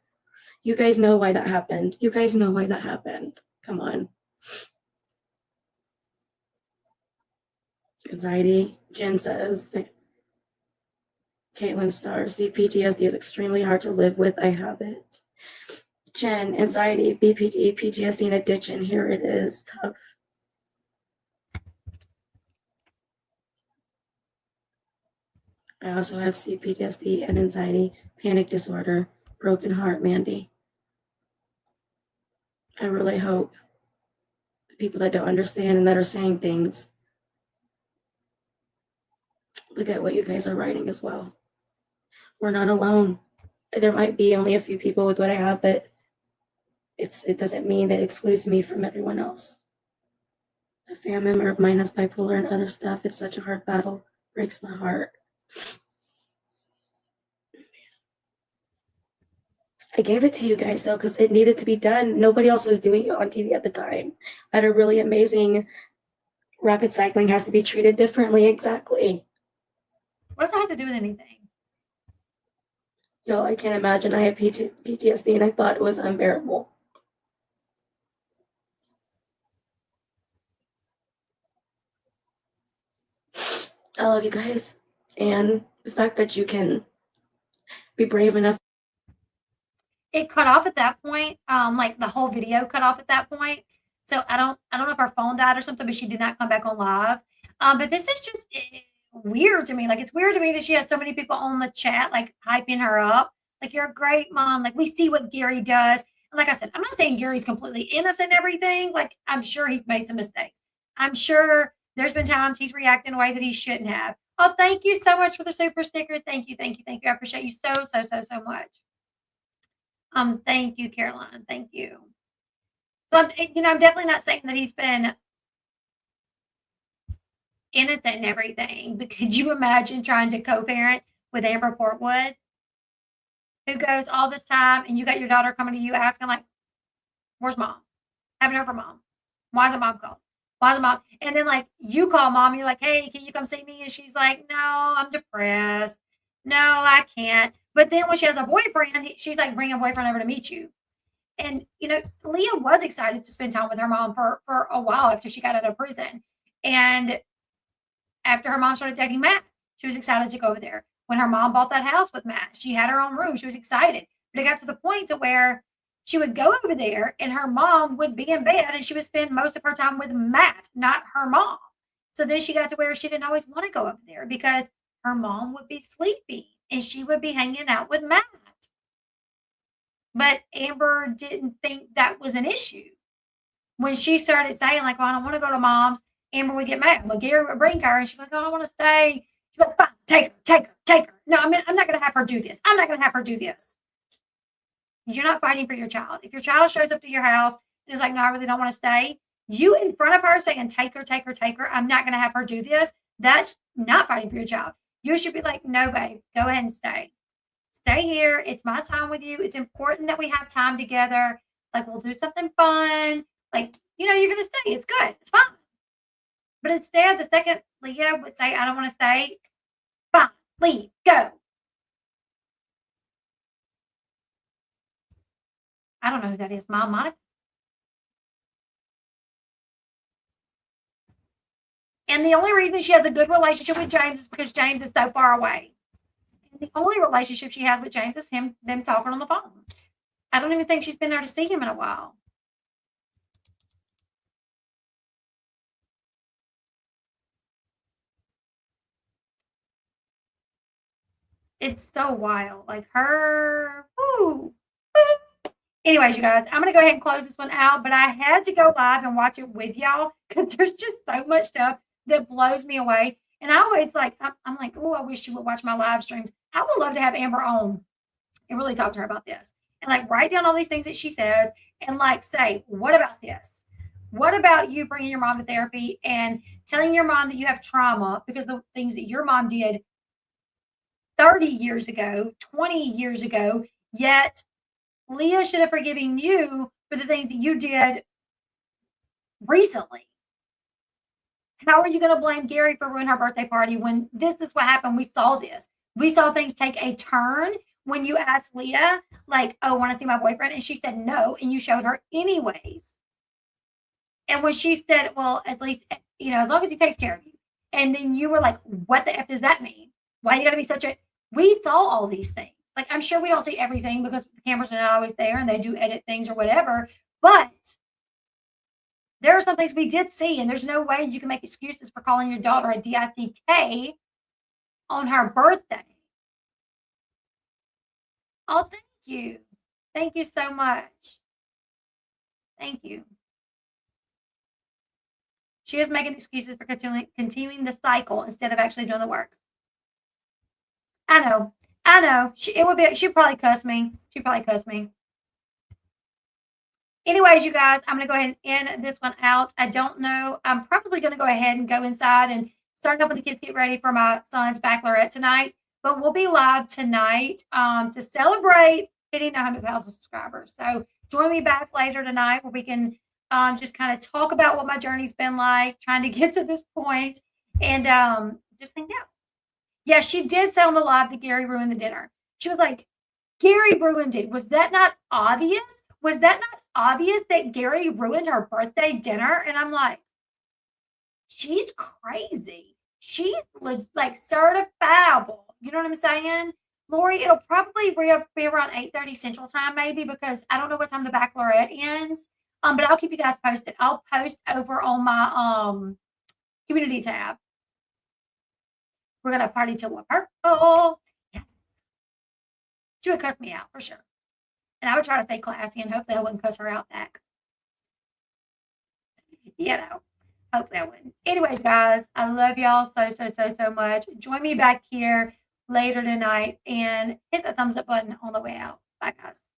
You guys know why that happened. You guys know why that happened. Come on. Anxiety. Jen says, Caitlin Star, CPTSD is extremely hard to live with. I have it. Jen, anxiety, BPD, PTSD, and addiction. Here it is. Tough. I also have CPTSD and anxiety, panic disorder, broken heart, Mandy. I really hope the people that don't understand and that are saying things look at what you guys are writing as well. We're not alone. There might be only a few people with what I have, but it doesn't mean that it excludes me from everyone else. A family member of mine has bipolar and other stuff. It's such a hard battle. Breaks my heart. I gave it to you guys though, because it needed to be done. Nobody else was doing it on TV at the time. I had a really amazing rapid cycling has to be treated differently. Exactly. What does that have to do with anything? Yo, I can't imagine. I had PTSD and I thought it was unbearable. I love you guys. And the fact that you can be brave enough. It cut off at that point. Like the whole video cut off at that point. So I don't know if her phone died or something, but she did not come back on live. But this is just weird to me. Like it's weird to me that she has so many people on the chat like hyping her up. Like you're a great mom. Like we see what Gary does. And like I said, I'm not saying Gary's completely innocent and everything. Like I'm sure he's made some mistakes. I'm sure there's been times he's reacted in a way that he shouldn't have. Oh, thank you so much for the super sticker. Thank you, thank you, thank you. I appreciate you so much. Thank you, Caroline. Thank you. So I'm definitely not saying that he's been innocent and everything, but could you imagine trying to co-parent with Amber Portwood, who goes all this time, and you got your daughter coming to you asking like, "Where's mom? Haven't heard from mom. Why isn't mom called? Why isn't mom?" And then like you call mom, and you're like, "Hey, can you come see me?" And she's like, "No, I'm depressed. No, I can't." But then when she has a boyfriend, she's like, "Bring a boyfriend over to meet you." And Leah was excited to spend time with her mom for a while after she got out of prison. And after her mom started dating Matt, she was excited to go over there. When her mom bought that house with Matt, she had her own room. She was excited. But it got to the point to where she would go over there and her mom would be in bed and she would spend most of her time with Matt, not her mom. So then she got to where she didn't always want to go over there because her mom would be sleeping and she would be hanging out with Matt. But Amber didn't think that was an issue. When she started saying, like, "Well, I don't want to go to mom's," Amber would get mad. Well, Gary would bring her and she'd be like, "Oh, I don't want to stay." She'd be like, "Fine, take her. No, I'm not going to have her do this. I'm not going to have her do this." You're not fighting for your child. If your child shows up to your house and is like, "No, I really don't want to stay," you in front of her saying, take her. I'm not going to have her do this. That's not fighting for your child. You should be like, "No, babe, go ahead and stay. Stay here. It's my time with you. It's important that we have time together. Like, we'll do something fun. Like, you're going to stay. It's good. It's fine." But instead, the second Leah would say, "I don't want to stay," fine, leave, go. I don't know who that is. Mom, Monica. And the only reason she has a good relationship with James is because James is so far away. And the only relationship she has with James is them talking on the phone. I don't even think she's been there to see him in a while. It's so wild. Like her. Woo. Anyways, you guys, I'm going to go ahead and close this one out, but I had to go live and watch it with y'all because there's just so much stuff that blows me away. And I always like, I'm like, "Oh, I wish you would watch my live streams." I would love to have Amber on and really talk to her about this and like write down all these things that she says and like say, "What about this? What about you bringing your mom to therapy and telling your mom that you have trauma because the things that your mom did 30 years ago, 20 years ago, yet Leah should have forgiven you for the things that you did recently. How are you going to blame Gary for ruining her birthday party when this is what happened? We saw this. We saw things take a turn when you asked Leah, like, "Oh, want to see my boyfriend?" And she said no, and you showed her anyways. And when she said, "Well, at least, as long as he takes care of you." And then you were like, "What the F does that mean? Why you got to be such a..." We saw all these things. Like, I'm sure we don't see everything because the cameras are not always there and they do edit things or whatever. But there are some things we did see, and there's no way you can make excuses for calling your daughter a DICK on her birthday. Oh, thank you. Thank you so much. Thank you. She is making excuses for continuing the cycle instead of actually doing the work. I know. She'd probably cuss me. Anyways, you guys, I'm going to go ahead and end this one out. I don't know. I'm probably going to go ahead and go inside and start helping the kids get ready for my son's bachelorette tonight. But we'll be live tonight to celebrate hitting 100,000 subscribers. So join me back later tonight where we can just kind of talk about what my journey's been like, trying to get to this point, and just hang out. Yeah, she did say on the live that Gary ruined the dinner. She was like, Gary ruined it. Was that not obvious? Was that not obvious that Gary ruined her birthday dinner? And I'm like, she's crazy. She's like certifiable. You know what I'm saying? Lori, it'll probably be around 8:30 Central Time, maybe, because I don't know what time the Bachelorette ends. But I'll keep you guys posted. I'll post over on my community tab. We're gonna party till we're purple. Yes. She would cuss me out for sure. And I would try to stay classy, and hopefully I wouldn't cuss her out back. You know, hopefully I wouldn't. Anyways, guys, I love y'all so much. Join me back here later tonight and hit the thumbs up button on the way out. Bye, guys.